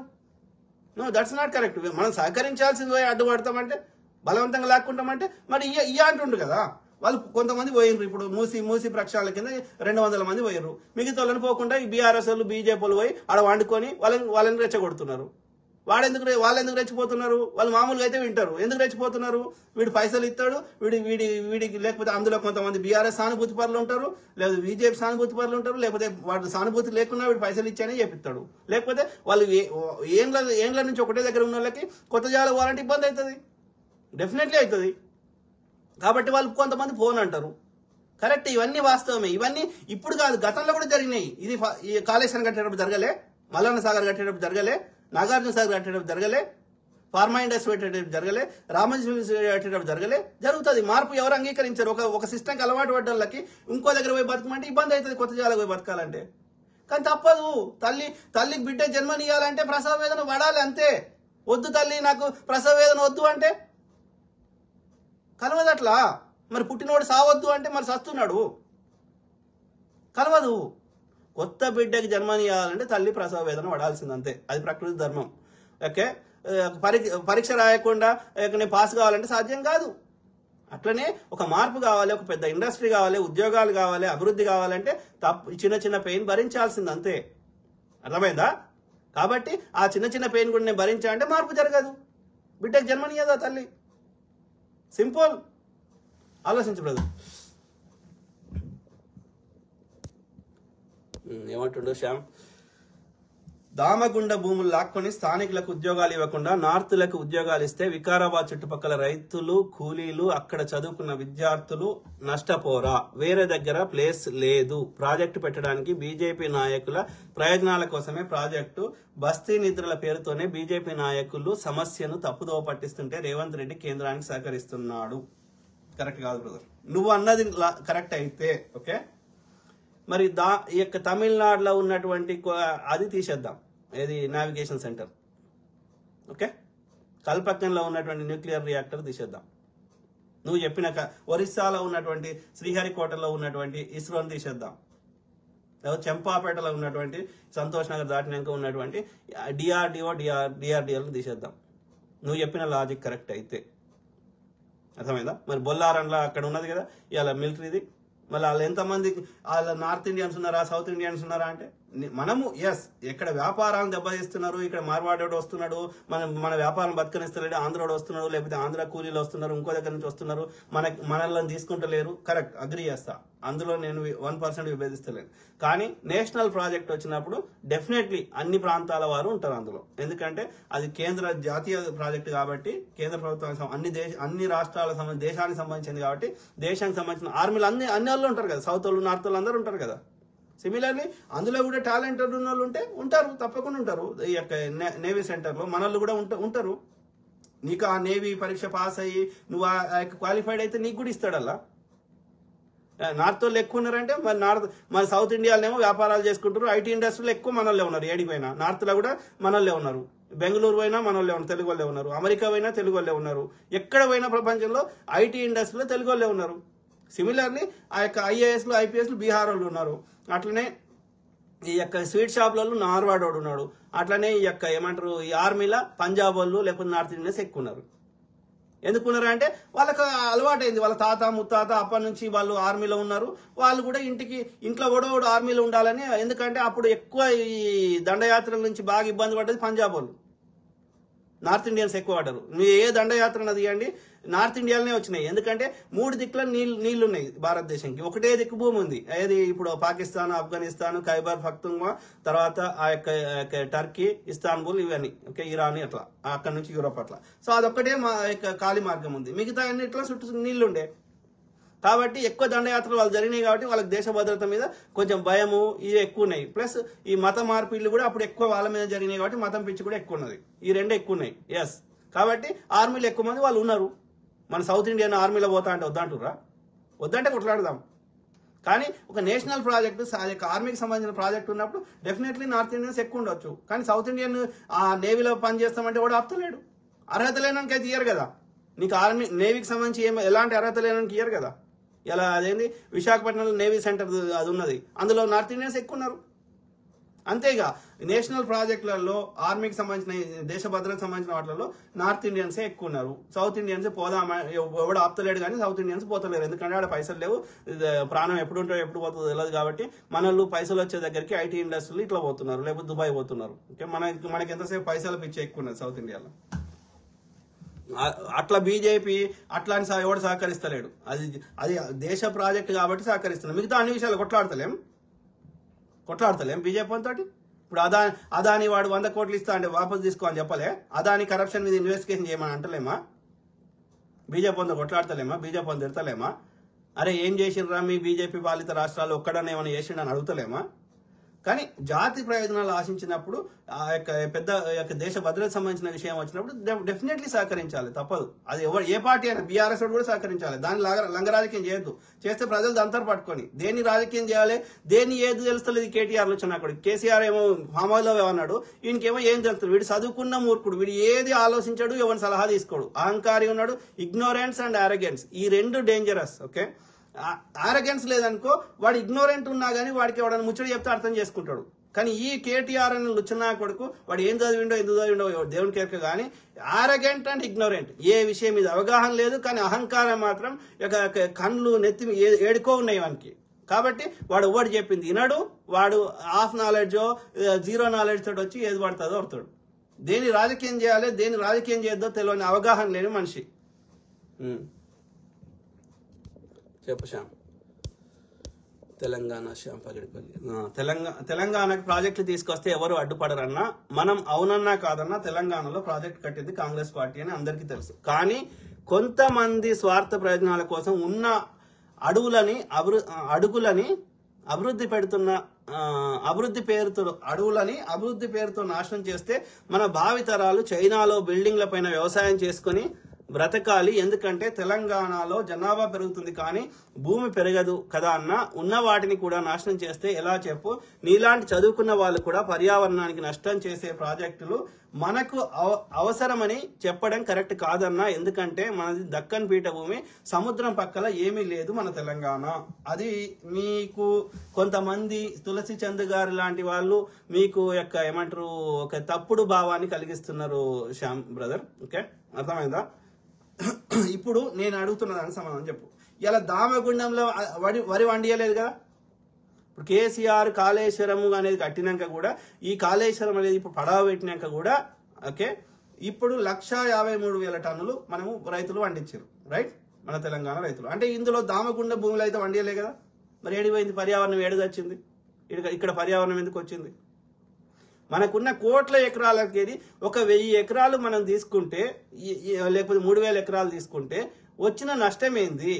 No, that's not correct. మనం సహకరించాల్సింది పోయి అడ్డుపడతామంటే, బలవంతంగా లాక్కుంటామంటే మరి అంటుండు కదా. వాళ్ళు కొంతమంది పోయినరు. ఇప్పుడు మూసి ప్రక్షాళన కింద 200 మంది పోయినరు. మిగతా వాళ్ళని పోకుండా ఈ బీఆర్ఎస్ వాళ్ళు బీజేపీలు పోయి ఆడ వండుకొని వాళ్ళని రెచ్చగొడుతున్నారు. వాళ్ళు ఎందుకు రెచ్చిపోతున్నారు? వాళ్ళు మామూలుగా అయితే వింటారు. ఎందుకు రెచ్చిపోతున్నారు? వీడు పైసలు ఇస్తాడు, వీడికి లేకపోతే అందులో కొంతమంది బీఆర్ఎస్ సానుభూతి పరులు ఉంటారు, లేదా బీజేపీ సానుభూతి పరులు ఉంటారు, లేకపోతే వాడు సానుభూతి లేకున్నా వీడు పైసలు ఇచ్చానని చెప్పిస్తాడు. లేకపోతే వాళ్ళు ఏండ్ల నుంచి ఒకటే దగ్గర ఉన్న వాళ్ళకి కొత్త జాలకు పోవాలంటే ఇబ్బంది అవుతుంది, డెఫినెట్లీ అవుతుంది. కాబట్టి వాళ్ళు కొంతమంది ఫోన్ అంటారు. కరెక్ట్, ఇవన్నీ వాస్తవమే. ఇవన్నీ ఇప్పుడు కాదు, గతంలో కూడా జరిగినాయి. ఇది కాళేశ్వరం కట్టేటప్పుడు జరగలే, మల్లన్న సాగర్ కట్టేటప్పుడు జరగలే, నాగార్జున సాగర్ కట్టేటప్పుడు జరగలే, ఫార్మా ఇండస్ట్రీ పెట్టేటప్పుడు జరగలే, రామోజీ కట్టేటప్పుడు జరగలే. జరుగుతుంది. మార్పు ఎవరు అంగీకరించారు? ఒక సిస్టమ్కి అలవాటు పడ్డ వాళ్ళకి ఇంకో దగ్గర పోయి బతకమంటే ఇబ్బంది అవుతుంది, కొత్త జాలకు పోయి బతకాలంటే. కానీ తప్పదు. తల్లికి బిడ్డ జన్మనియాలంటే ప్రసవ వేదన పడాలి, అంతే. వద్దు తల్లి నాకు ప్రసవ వేదన వద్దు అంటే కలవదట్లా. మరి పుట్టినోడు సావద్దు అంటే మరి సస్తున్నాడు, కలవదు. కొత్త బిడ్డకి జన్మనియాలంటే తల్లి ప్రసవ వేదన పడాల్సింది, అంతే. అది ప్రకృతి ధర్మం. ఓకే, పరీక్ష రాయకుండా నేను పాస్ కావాలంటే సాధ్యం కాదు. అట్లనే ఒక మార్పు కావాలి, ఒక పెద్ద ఇండస్ట్రీ కావాలి, ఉద్యోగాలు కావాలి, అభివృద్ధి కావాలంటే చిన్న పెయిన్ భరించాల్సింది, అంతే. అర్థమైందా? కాబట్టి ఆ చిన్న పెయిన్ కూడా నేను భరించాలంటే మార్పు జరగదు. బిడ్డకి జన్మనియదా తల్లి? సింపుల్. ఆలోచించు బ్రదర్. ఏమంటుండో శ్యామ్, దామగుండ భూములు లాక్కొని స్థానికులకు ఉద్యోగాలు ఇవ్వకుండా నార్త్లకు ఉద్యోగాలు ఇస్తే వికారాబాద్ చుట్టుపక్కల రైతులు, కూలీలు, అక్కడ చదువుకున్న విద్యార్థులు నష్టపోరా? వేరే దగ్గర ప్లేస్ లేదు. ప్రాజెక్టు పెట్టడానికి బీజేపీ నాయకుల ప్రయోజనాల కోసమే ప్రాజెక్టు. బస్తీ నిధుల పేరుతోనే బీజేపీ నాయకులు సమస్యను తప్పుదోవ పట్టిస్తుంటే రేవంత్ రెడ్డి కేంద్రానికి సహకరిస్తున్నాడు. కరెక్ట్ కాదు బ్రదర్. నువ్వు అన్నది కరెక్ట్ అయితే ఓకే. మరి ఈ యొక్క తమిళనాడులో ఉన్నటువంటి అది తీసేద్దాం, ఏది నావిగేషన్ సెంటర్. ఓకే, కల్పక్కంలో ఉన్నటువంటి న్యూక్లియర్ రియాక్టర్ తీసేద్దాం. నువ్వు చెప్పిన ఒరిస్సాలో ఉన్నటువంటి శ్రీహరికోటలో ఉన్నటువంటి ఇస్రోని తీసేద్దాం. చెంపాపేటలో ఉన్నటువంటి సంతోష్ నగర్ దాటినాక ఉన్నటువంటి డిఆర్డిఓ తీసేద్దాం. నువ్వు చెప్పిన లాజిక్ కరెక్ట్ అయితే. అర్థమైందా? మరి బొల్లారంలో అక్కడ ఉన్నది కదా ఇవాళ మిలిటరీది. మళ్ళీ వాళ్ళు ఎంతమంది, వాళ్ళ నార్త్ ఇండియన్స్ ఉన్నారా, సౌత్ ఇండియన్స్ ఉన్నారా అంటే మనము ఎస్, ఎక్కడ వ్యాపారాలను దెబ్బతీస్తున్నారు, ఇక్కడ మార్వాడోడు వస్తున్నాడు, మన వ్యాపారం బతకనిస్తలేడు, ఆంధ్రోడు వస్తున్నాడు, లేకపోతే ఆంధ్ర కూలీలు వస్తున్నారు, ఇంకో దగ్గర నుంచి వస్తున్నారు, మనల్ని తీసుకుంటలేరు. కరెక్ట్, అగ్రి చేస్తా, అందులో నేను 1% విభేదిస్తలేను. కానీ నేషనల్ ప్రాజెక్ట్ వచ్చినప్పుడు డెఫినెట్లీ అన్ని ప్రాంతాల వారు ఉంటారు అందులో. ఎందుకంటే అది జాతీయ ప్రాజెక్ట్ కాబట్టి, కేంద్ర ప్రభుత్వం అన్ని రాష్ట్రాల దేశానికి సంబంధించింది కాబట్టి, దేశానికి సంబంధించిన ఆర్మీలు అన్ని వాళ్ళు ఉంటారు కదా, సౌత్ వాళ్ళు, నార్త్ వాళ్ళు అందరూ ఉంటారు కదా. సిమిలర్లీ అందులో కూడా టాలెంటెడ్ ఉన్న వాళ్ళు ఉంటారు, తప్పకుండా ఉంటారు. ఈ యొక్క నేవీ సెంటర్లో మనల్ని కూడా ఉంటారు. నీకు ఆ నేవీ పరీక్ష పాస్ అయ్యి నువ్వు ఆ యొక్క క్వాలిఫైడ్ అయితే నీకు కూడా ఇస్తాడల్లా. నార్త్ వాళ్ళు ఎక్కువ ఉన్నారంటే మన సౌత్ ఇండియాలోనేమో వ్యాపారాలు చేసుకుంటారు, ఐటీ ఇండస్ట్రీలో ఎక్కువ మనల్లే ఉన్నారు. ఏడిపోయినా నార్త్లో కూడా మనల్లే ఉన్నారు. బెంగళూరు పోయినా మనల్లే ఉన్నారు, తెలుగు వాళ్ళే ఉన్నారు. అమెరికా పోయినా తెలుగు వాళ్ళే ఉన్నారు. ఎక్కడ పోయినా ప్రపంచంలో ఐటీ ఇండస్ట్రీలో తెలుగు వాళ్ళే ఉన్నారు. సిమిలర్లీ ఆ యొక్క ఐఏఎస్లు, ఐపీఎస్లు బీహార్ వాళ్ళు ఉన్నారు. అట్లనే ఈ యొక్క స్వీట్ షాప్లలో నార్వాడోడు ఉన్నాడు. అట్లనే ఈ యొక్క ఏమంటారు, ఈ ఆర్మీలో పంజాబ్ వాళ్ళు లేకపోతే నార్త్ ఇండియన్స్ ఎక్కువ ఉన్నారు. ఎందుకున్నారు అంటే వాళ్ళకి అలవాటైంది, వాళ్ళ తాత ముత్తాత అప్పటి నుంచి వాళ్ళు ఆర్మీలో ఉన్నారు. వాళ్ళు కూడా ఇంట్లో కూడా ఆర్మీలో ఉండాలని. ఎందుకంటే అప్పుడు ఎక్కువ ఈ దండయాత్రల నుంచి బాగా ఇబ్బంది పడ్డది పంజాబ్ వాళ్ళు. నార్త్ ఇండియన్స్ ఎక్కువ పడ్డారు. మీరు ఏ దండయాత్ర తీయండి, నార్త్ ఇండియాలోనే వచ్చినాయి. ఎందుకంటే 3 దిక్కుల నీళ్లు ఉన్నాయి భారతదేశానికి. ఒకటే దిక్కు భూమి ఉంది, ఏది ఇప్పుడు పాకిస్తాన్, ఆఫ్ఘనిస్తాన్, ఖైబర్ పఖ్తూన్ఖ్వా, తర్వాత ఆ యొక్క టర్కీ, ఇస్తాన్బుల్, ఇవన్నీ ఓకే, ఇరాన్, అట్లా అక్కడ నుంచి యూరోప్ అట్లా. సో అదొక్కటే మా యొక్క ఖాళీ మార్గం ఉంది. మిగతా అన్నిట్లో చుట్టూ నీళ్లుండే కాబట్టి ఎక్కువ దండయాత్రలు వాళ్ళు జరిగినాయి. కాబట్టి వాళ్ళకి దేశ భద్రత మీద కొంచెం భయము ఇవి ఎక్కువ ఉన్నాయి. ప్లస్ ఈ మత మార్పిళ్ళు కూడా అప్పుడు ఎక్కువ వాళ్ళ మీద జరిగినాయి కాబట్టి మతం పిచ్చి కూడా ఎక్కువ ఉన్నది. ఈ రెండే ఎక్కువ ఉన్నాయి. ఎస్, కాబట్టి ఆర్మీలో ఎక్కువ మంది వాళ్ళు ఉన్నారు. మన సౌత్ ఇండియన్ ఆర్మీలో పోతా అంటే వద్దంటురా? వద్దంటే కొట్లాడదాం. కానీ ఒక నేషనల్ ప్రాజెక్టు, ఆర్మీకి సంబంధించిన ప్రాజెక్ట్ ఉన్నప్పుడు డెఫినెట్లీ నార్త్ ఇండియన్స్ ఎక్కువ ఉండొచ్చు. కానీ సౌత్ ఇండియన్ ఆ నేవీలో పనిచేస్తామంటే కూడా ఆపుతలేడు. అర్హత లేనానికి అయితే ఇయ్యరు కదా. నీకు ఆర్మీ నేవీకి సంబంధించి ఎలాంటి అర్హత లేనానికి ఇయ్యరు కదా. ఇలా అదేంది విశాఖపట్నంలో నేవీ సెంటర్ అది ఉన్నది, అందులో నార్త్ ఇండియన్స్ ఎక్కువ ఉన్నారు. అంతేగా నేషనల్ ప్రాజెక్టులలో ఆర్మీకి సంబంధించిన దేశ భద్రతకు సంబంధించిన వాటిలో నార్త్ ఇండియన్సే ఎక్కువ ఉన్నారు. సౌత్ ఇండియన్స్ పోదామా ఎవడు ఆపుతలేడు, కానీ సౌత్ ఇండియన్స్ పోతలేరు. ఎందుకంటే ఆడ పైసలు లేవు, ప్రాణం ఎప్పుడు ఉంటుందో ఎప్పుడు పోతుందో తెలియదు. కాబట్టి మనలు పైసలు వచ్చే దగ్గరికి ఐటీ ఇండస్ట్రీలు ఇట్లా పోతున్నారు, లేకపోతే దుబాయ్ పోతున్నారు. ఓకే, మనకి ఎంతసేపు పైసలు పిచ్చి ఎక్కువ ఉన్నది సౌత్ ఇండియాలో. అట్లా బీజేపీ అట్లా అని ఎవడు సహకరిస్తలేడు. అది అది దేశ ప్రాజెక్ట్ కాబట్టి సహకరిస్తున్నాం. మిగతా అన్ని విషయాలు కొట్లాడతలేం బీజేపీ తోటి. ఇప్పుడు అదాని వాడు 100 కోట్లు ఇస్తా అంటే వాపసు తీసుకో అని చెప్పలే. అదాని కరప్షన్ మీద ఇన్వెస్టిగేషన్ చేయమని అంటలేమా? బీజేపీ కొట్లాడతలేమా? బీజేపీ తిడతలేమా? అరే ఏం చేసిండ్రా మీ బీజేపీ పాలిత రాష్ట్రాలు, ఒక్కడనే ఏమైనా చేసిండని అడుగుతలేమా? కానీ జాతి ప్రయోజనాలు ఆశించినప్పుడు ఆ యొక్క దేశ భద్రతకు సంబంధించిన విషయం వచ్చినప్పుడు డెఫినెట్లీ సహకరించాలి, తప్పదు. అది ఎవరు ఏ పార్టీ అయినా, బీఆర్ఎస్ కూడా సహకరించాలి. దాన్ని లంగ రాజకీయం చేయొద్దు. చేస్తే ప్రజలు దంతరు పట్టుకొని దేన్ని రాజకీయం చేయాలి, దేన్ని ఏది తెలుస్తలేదు. కేటీఆర్లు వచ్చినప్పుడు కేసీఆర్ ఏమో హామీలో అన్నాడు, ఈయనకేమో ఏం తెలుస్తుంది. వీడు చదువుకున్న మూర్ఖుడు, వీడు ఏది ఆలోచించాడు, ఎవరిని సలహా తీసుకోడు, అహంకారి ఉన్నాడు. ఇగ్నోరెన్స్ అండ్ ఆరోగెన్స్, ఈ రెండు డేంజరస్. ఓకే, ఆరోగెన్స్ లేదనుకో, వాడు ఇగ్నోరెంట్ ఉన్నా కానీ వాడికి ఎవడన్నా ముచ్చడి చెప్తే అర్థం చేసుకుంటాడు. కానీ ఈ కేటీఆర్ అని లుచ్చనా కొడుకు, వాడు ఏం చదివిండో ఎందుకు చదివిండో దేవుని కేరక. కానీ ఆరోగెంట్ అండ్ ఇగ్నోరెంట్, ఏ విషయం మీద అవగాహన లేదు, కానీ అహంకారం మాత్రం కళ్ళు నెత్తి ఏడుకో ఉన్నాయి వానికి. కాబట్టి వాడు ఎవడు చెప్పింది వినడు. వాడు హాఫ్ నాలెడ్జో 0 నాలెడ్జ్ తోటి వచ్చి ఏది పడుతుందో పడతాడు. దేని రాజకీయం చేయాలి, దేని రాజకీయం చేయొద్దో తెలియని అవగాహన లేని మనిషి. చెప్పు శ్యామ్. తెలంగాణ శ్యామ్ పగిడిపల్లి. తెలంగాణకు ప్రాజెక్టులు తీసుకొస్తే ఎవరు అడ్డుపడరన్నా, మనం అవునన్నా కాదన్నా తెలంగాణలో ప్రాజెక్ట్ కట్టింది కాంగ్రెస్ పార్టీ అని అందరికీ తెలుసు. కానీ కొంతమంది స్వార్థ ప్రయోజనాల కోసం ఉన్న అడుగులని అభివృద్ధి పేరుతో నాశనం చేస్తే మన భావితరాలు చైనాలో బిల్డింగ్ల పైన వ్యవసాయం చేసుకుని బ్రతకాలి. ఎందుకంటే తెలంగాణలో జనాభా పెరుగుతుంది కానీ భూమి పెరగదు కదా అన్న. ఉన్న వాటిని కూడా నాశనం చేస్తే ఎలా చెప్పు. నీలాంటి చదువుకున్న వాళ్ళు కూడా పర్యావరణానికి నష్టం చేసే ప్రాజెక్టులు మనకు అవసరమని చెప్పడం కరెక్ట్ కాదన్నా. ఎందుకంటే మనది దక్కన్ పీఠభూమి, సముద్రం పక్కల ఏమీ లేదు మన తెలంగాణ. అది మీకు కొంతమంది తులసి చంద్ గారు లాంటి వాళ్ళు మీకు ఏమంటారు ఒక తప్పుడు భావాన్ని కలిగిస్తున్నారు శ్యామ్ బ్రదర్. ఓకే, అర్థమైందా? ఇప్పుడు నేను అడుగుతున్న దానికి సమాధానం చెప్పు. ఇలా దామగుండంలో వరి వండియలేదు కదా. ఇప్పుడు కేసీఆర్ కాళేశ్వరం అనేది కట్టినాక కూడా, ఈ కాళేశ్వరం అనేది ఇప్పుడు పడవ పెట్టినాక కూడా, ఓకే, ఇప్పుడు 153,000 టన్నులు మనము రైతులు వండించారు. రైట్, మన తెలంగాణ రైతులు. అంటే ఇందులో దామగుండ భూములు అయితే వండియలే కదా. మరి ఏడిపోయింది పర్యావరణం? ఏడుగా వచ్చింది ఇక్కడ పర్యావరణం ఎందుకు వచ్చింది? మనకున్న కోట్ల ఎకరాలకి 1,000 ఎకరాలు మనం తీసుకుంటే, లేకపోతే 3,000 ఎకరాలు తీసుకుంటే వచ్చిన నష్టం ఏంది?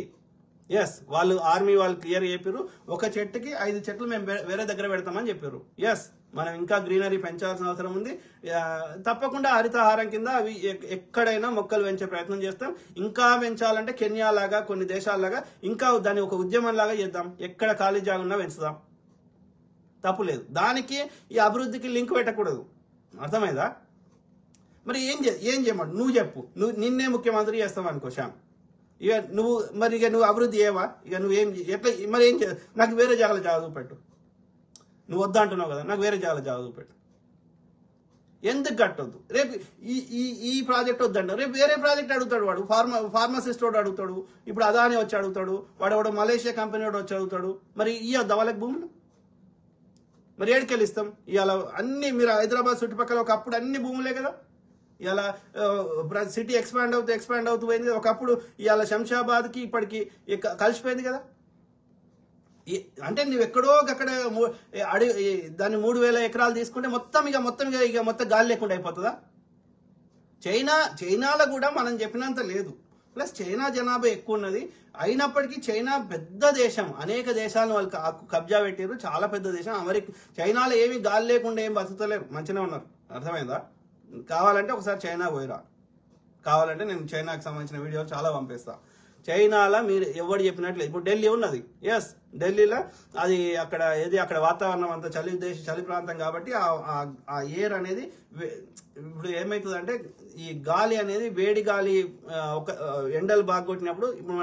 ఎస్, వాళ్ళు ఆర్మీ వాళ్ళు క్లియర్ చెప్పారు, ఒక చెట్టుకి 5 చెట్లు మేము వేరే దగ్గర పెడతామని చెప్పారు. ఎస్, మనం ఇంకా గ్రీనరీ పెంచాల్సిన అవసరం ఉంది. తప్పకుండా హరితహారం కింద అవి ఎక్కడైనా మొక్కలు పెంచే ప్రయత్నం చేస్తాం. ఇంకా పెంచాలంటే కెన్యా లాగా కొన్ని దేశాల్లాగా ఇంకా దాన్ని ఒక ఉద్యమం లాగా చేద్దాం. ఎక్కడ ఖాళీ జాగా ఉన్నా పెంచుదాం, తప్పు లేదు. దానికి ఈ అభివృద్ధికి లింక్ పెట్టకూడదు. అర్థమైందా? మరి ఏం చేయమంటు నువ్వు చెప్పు. నిన్నే ముఖ్యమంత్రి చేస్తావు అనుకో శ్యామ్, ఇక నువ్వు అభివృద్ధి చేయవా? ఇక నువ్వేం ఎట్లా మరి ఏం నాకు వేరే జాగాలో జాగా చూపెట్టు. నువ్వు వద్దంటున్నావు కదా, నాకు వేరే జాగాలో జాగా చూపెట్టు. ఎందుకు కట్టొద్దు? రేపు ఈ ప్రాజెక్ట్ వద్దంటావు, రేపు వేరే ప్రాజెక్ట్ అడుగుతాడు వాడు. ఫార్మసిస్ట్ వాడు అడుగుతాడు, ఇప్పుడు అదాని వచ్చి అడుగుతాడు, వాడు మలేషియా కంపెనీ వాడు వచ్చి అడుగుతాడు. మరి ఇవ్వద్దా వాళ్ళకి భూములు? మరి ఏడుకెళ్ళి ఇస్తాం? ఇవాళ అన్ని మీరు హైదరాబాద్ చుట్టుపక్కల ఒకప్పుడు అన్ని భూములే కదా. ఇలా సిటీ ఎక్స్పాండ్ అవుతూ పోయింది కదా. ఒకప్పుడు ఇవాళ శంషాబాద్కి ఇప్పటికి కలిసిపోయింది కదా. అంటే నువ్వు ఎక్కడో అక్కడ దాన్ని 3,000 ఎకరాలు తీసుకుంటే మొత్తం గాలి లేకుండా అయిపోతుందా? చైనాలో కూడా మనం చెప్పినంత లేదు. ప్లస్ చైనా జనాభా ఎక్కువ ఉన్నది. అయినప్పటికీ చైనా పెద్ద దేశం, అనేక దేశాలను వాళ్ళు కబ్జా పెట్టారు, చాలా పెద్ద దేశం. చైనాలో ఏమి గాలి లేకుండా ఏం బతుకుతలేరు, మంచిగా ఉన్నారు. అర్థమైందా? కావాలంటే ఒకసారి చైనా పోయిరా, కావాలంటే నేను చైనాకి సంబంధించిన వీడియోలు చాలా పంపిస్తా. చైనాలో మీరు ఎవరు చెప్పినట్లేదు. ఇప్పుడు ఢిల్లీ ఉన్నది, ఎస్, ఢిల్లీలో అది అక్కడ వాతావరణం అంతా చలి ప్రాంతం కాబట్టి ఆ ఎయిర్ అనేది ఇప్పుడు ఏమవుతుందంటే ఈ గాలి అనేది వేడి గాలి ఒక ఎండలు బాగా కొట్టినప్పుడు ఇప్పుడు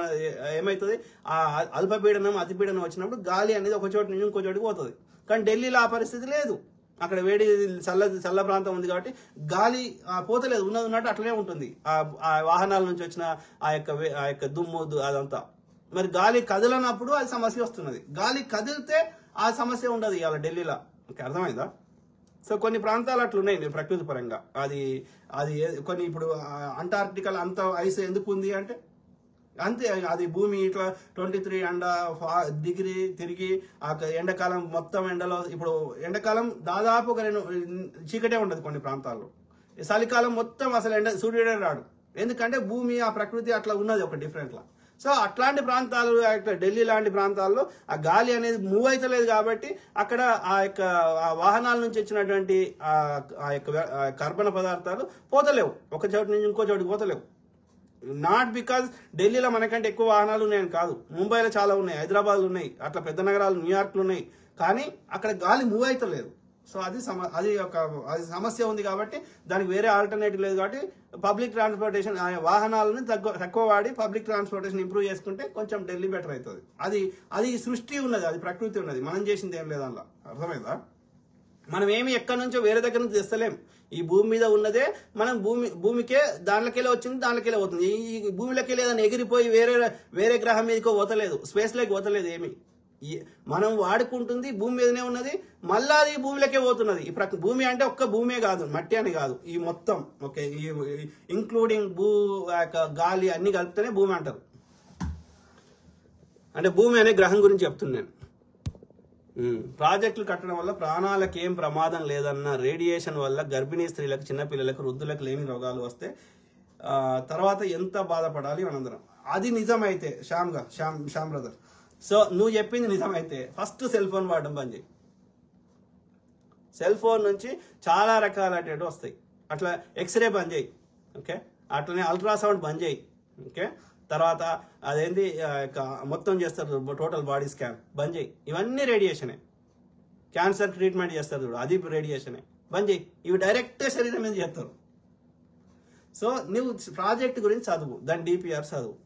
ఏమవుతుంది, ఆ అల్పపీడనం అతిపీడనం వచ్చినప్పుడు గాలి అనేది ఒక చోటు నుంచి ఇంకో చోటుకి పోతుంది. కానీ ఢిల్లీలో ఆ పరిస్థితి లేదు. అక్కడ వేడి చల్ల ప్రాంతం ఉంది కాబట్టి గాలి పోతలేదు, ఉన్నట్టు అట్లనే ఉంటుంది. ఆ వాహనాల నుంచి వచ్చిన ఆ యొక్క దుమ్ము అదంతా. మరి గాలి కదలనప్పుడు అది సమస్య వస్తున్నది, గాలి కదిలితే ఆ సమస్య ఉండదు ఇవాళ ఢిల్లీలో. అర్థమైందా? సో కొన్ని ప్రాంతాలు అట్లున్నాయి ప్రకృతి పరంగా. అది అది కొన్ని ఇప్పుడు అంటార్క్టికల్ అంత ఐస్ ఎందుకు ఉంది అంటే అంతే, అది భూమి ఇట్లా 23.5 తిరిగి ఆ ఎండాకాలం మొత్తం ఎండలో. ఇప్పుడు ఎండాకాలం దాదాపు ఒక చీకటే ఉండదు కొన్ని ప్రాంతాల్లో. చలికాలం మొత్తం అసలు సూర్యుడే రాడు, ఎందుకంటే భూమి ఆ ప్రకృతి అట్లా ఉన్నది ఒక డిఫరెంట్లా. సో అట్లాంటి ప్రాంతాలు, ఢిల్లీ లాంటి ప్రాంతాల్లో ఆ గాలి అనేది మూవ్ అవుతలేదు కాబట్టి అక్కడ ఆ యొక్క వాహనాల నుంచి వచ్చినటువంటి ఆ యొక్క కర్బన పదార్థాలు పోతలేవు, ఒక చోటు నుంచి ఇంకో చోటుకి పోతలేవు. నాట్ బికాజ్ ఢిల్లీలో మనకంటే ఎక్కువ వాహనాలు ఉన్నాయని కాదు, ముంబైలో చాలా ఉన్నాయి, హైదరాబాద్లో ఉన్నాయి, అట్లా పెద్ద నగరాలు న్యూయార్క్లో ఉన్నాయి, కానీ అక్కడ గాలి మూవ్ అవుతలేదు. సో అది సమస్య ఉంది కాబట్టి దానికి వేరే ఆల్టర్నేటివ్ లేదు. కాబట్టి పబ్లిక్ ట్రాన్స్పోర్టేషన్ వాహనాలను తక్కువ వాడి పబ్లిక్ ట్రాన్స్పోర్టేషన్ ఇంప్రూవ్ చేసుకుంటే కొంచెం ఢిల్లీ బెటర్ అవుతుంది. అది సృష్టి ఉన్నది, అది ప్రకృతి ఉన్నది, మనం చేసింది ఏం లేదు అందులో. అర్థమైందా? మనం ఏమి ఎక్కడి నుంచో వేరే దగ్గర నుంచి తెస్తలేం. ఈ భూమి మీద ఉన్నదే మనం భూమికే దానికెళ్ళి వచ్చింది, దానికెళ్ళి పోతుంది. ఈ భూమిలోకి లేదని ఎగిరిపోయి వేరే గ్రహం మీదకో పోతలేదు, స్పేస్లోకి పోతలేదు. ఏమి మనం వాడుకుంటుంది భూమి మీదనే ఉన్నది, మళ్ళా అది భూమిలోకే పోతున్నది. భూమి అంటే ఒక్క భూమే కాదు, మట్టి అని కాదు, ఈ మొత్తం ఓకే, ఇంక్లూడింగ్ గాలి అన్ని కలిపితేనే భూమి అంటారు. అంటే భూమి అనే గ్రహం గురించి చెప్తున్నాను. ప్రాజెక్టులు కట్టడం వల్ల ప్రాణాలకు ఏం ప్రమాదం లేదన్న, రేడియేషన్ వల్ల గర్భిణీ స్త్రీలకు, చిన్నపిల్లలకు, వృద్ధులకు లేని రోగాలు వస్తే తర్వాత ఎంత బాధపడాలి మనందరం. అది నిజమైతే శ్యామ్ బ్రదర్, సో నువ్వు చెప్పింది నిజమైతే ఫస్ట్ సెల్ ఫోన్ వాడడం బంద్ చేయి. సెల్ ఫోన్ నుంచి చాలా రకాల వస్తాయి. అట్లా ఎక్స్రే బంద్ చేయి, ఓకే, అట్లనే అల్ట్రాసౌండ్ బంద్ చేయి, ఓకే, తర్వాత అదేంటి మొత్తం చేస్తారు టోటల్ బాడీ స్కాన్ బంద్ చేయి. ఇవన్నీ రేడియేషనే. క్యాన్సర్ ట్రీట్మెంట్ చేస్తారు చూడు, అది రేడియేషనే, బంద్ చేయి. ఇవి డైరెక్ట్ శరీరం మీద చేస్తారు. సో నువ్వు ప్రాజెక్ట్ గురించి చదువు, దాని డిపిఆర్ చదువు.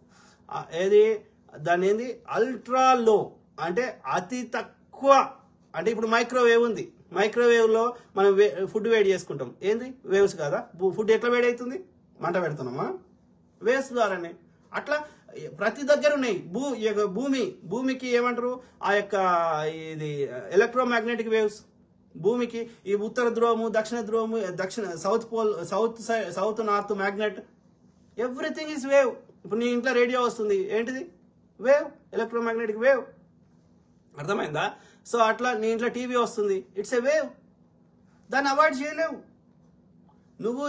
దాని ఏంది అల్ట్రా లో అంటే అతి తక్కువ. అంటే ఇప్పుడు మైక్రోవేవ్ ఉంది, మైక్రోవేవ్లో మనం ఫుడ్ వేడి చేసుకుంటాం, ఏంది వేవ్స్ కాదా? ఫుడ్ ఎట్లా వేడి అవుతుంది? మంట పెడుతున్నామా? వేవ్స్ ద్వారానే. అట్లా ప్రతి దగ్గర ఉన్నాయి. భూమికి ఏమంటారు ఆ యొక్క ఇది ఎలక్ట్రోమాగ్నెటిక్ వేవ్స్. భూమికి ఈ ఉత్తర ధ్రువము, దక్షిణ ధ్రువము, south pole, south north magnet, everything is wave. ఇప్పుడు నీ ఇంట్లో రేడియో వస్తుంది, ఏంటిది? Wave, electromagnetic wave. అర్థమైందా? సో అట్లా నీ ఇంట్లో టీవీ వస్తుంది, ఇట్స్ ఎ వేవ్. దాన్ని అవాయిడ్ చేయలేవు నువ్వు.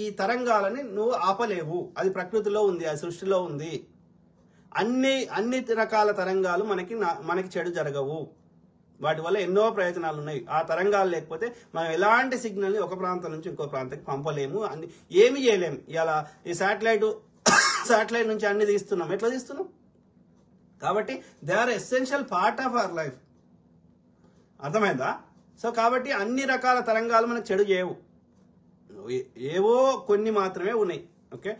ఈ తరంగాలని నువ్వు ఆపలేవు, అది ప్రకృతిలో ఉంది, అది సృష్టిలో ఉంది. అన్ని రకాల తరంగాలు మనకి చెడు జరగవు. వాటి వల్ల ఎన్నో ప్రయోజనాలు ఉన్నాయి. ఆ తరంగాలు లేకపోతే మనం ఎలాంటి సిగ్నల్ని ఒక ప్రాంతం నుంచి ఇంకో ప్రాంతానికి పంపలేము, ఏమి చేయలేము. ఇలా ఈ శాటిలైట్ నుంచి అన్ని తీస్తున్నాం, ఎట్లా తీస్తున్నాం? కాబట్టి they are essential part of our life. అర్థమైందా? సో కాబట్టి అన్ని రకాల తరంగాలు మనకు చెడు చేయవు, ఏవో కొన్ని మాత్రమే ఉన్నాయి, ఓకే.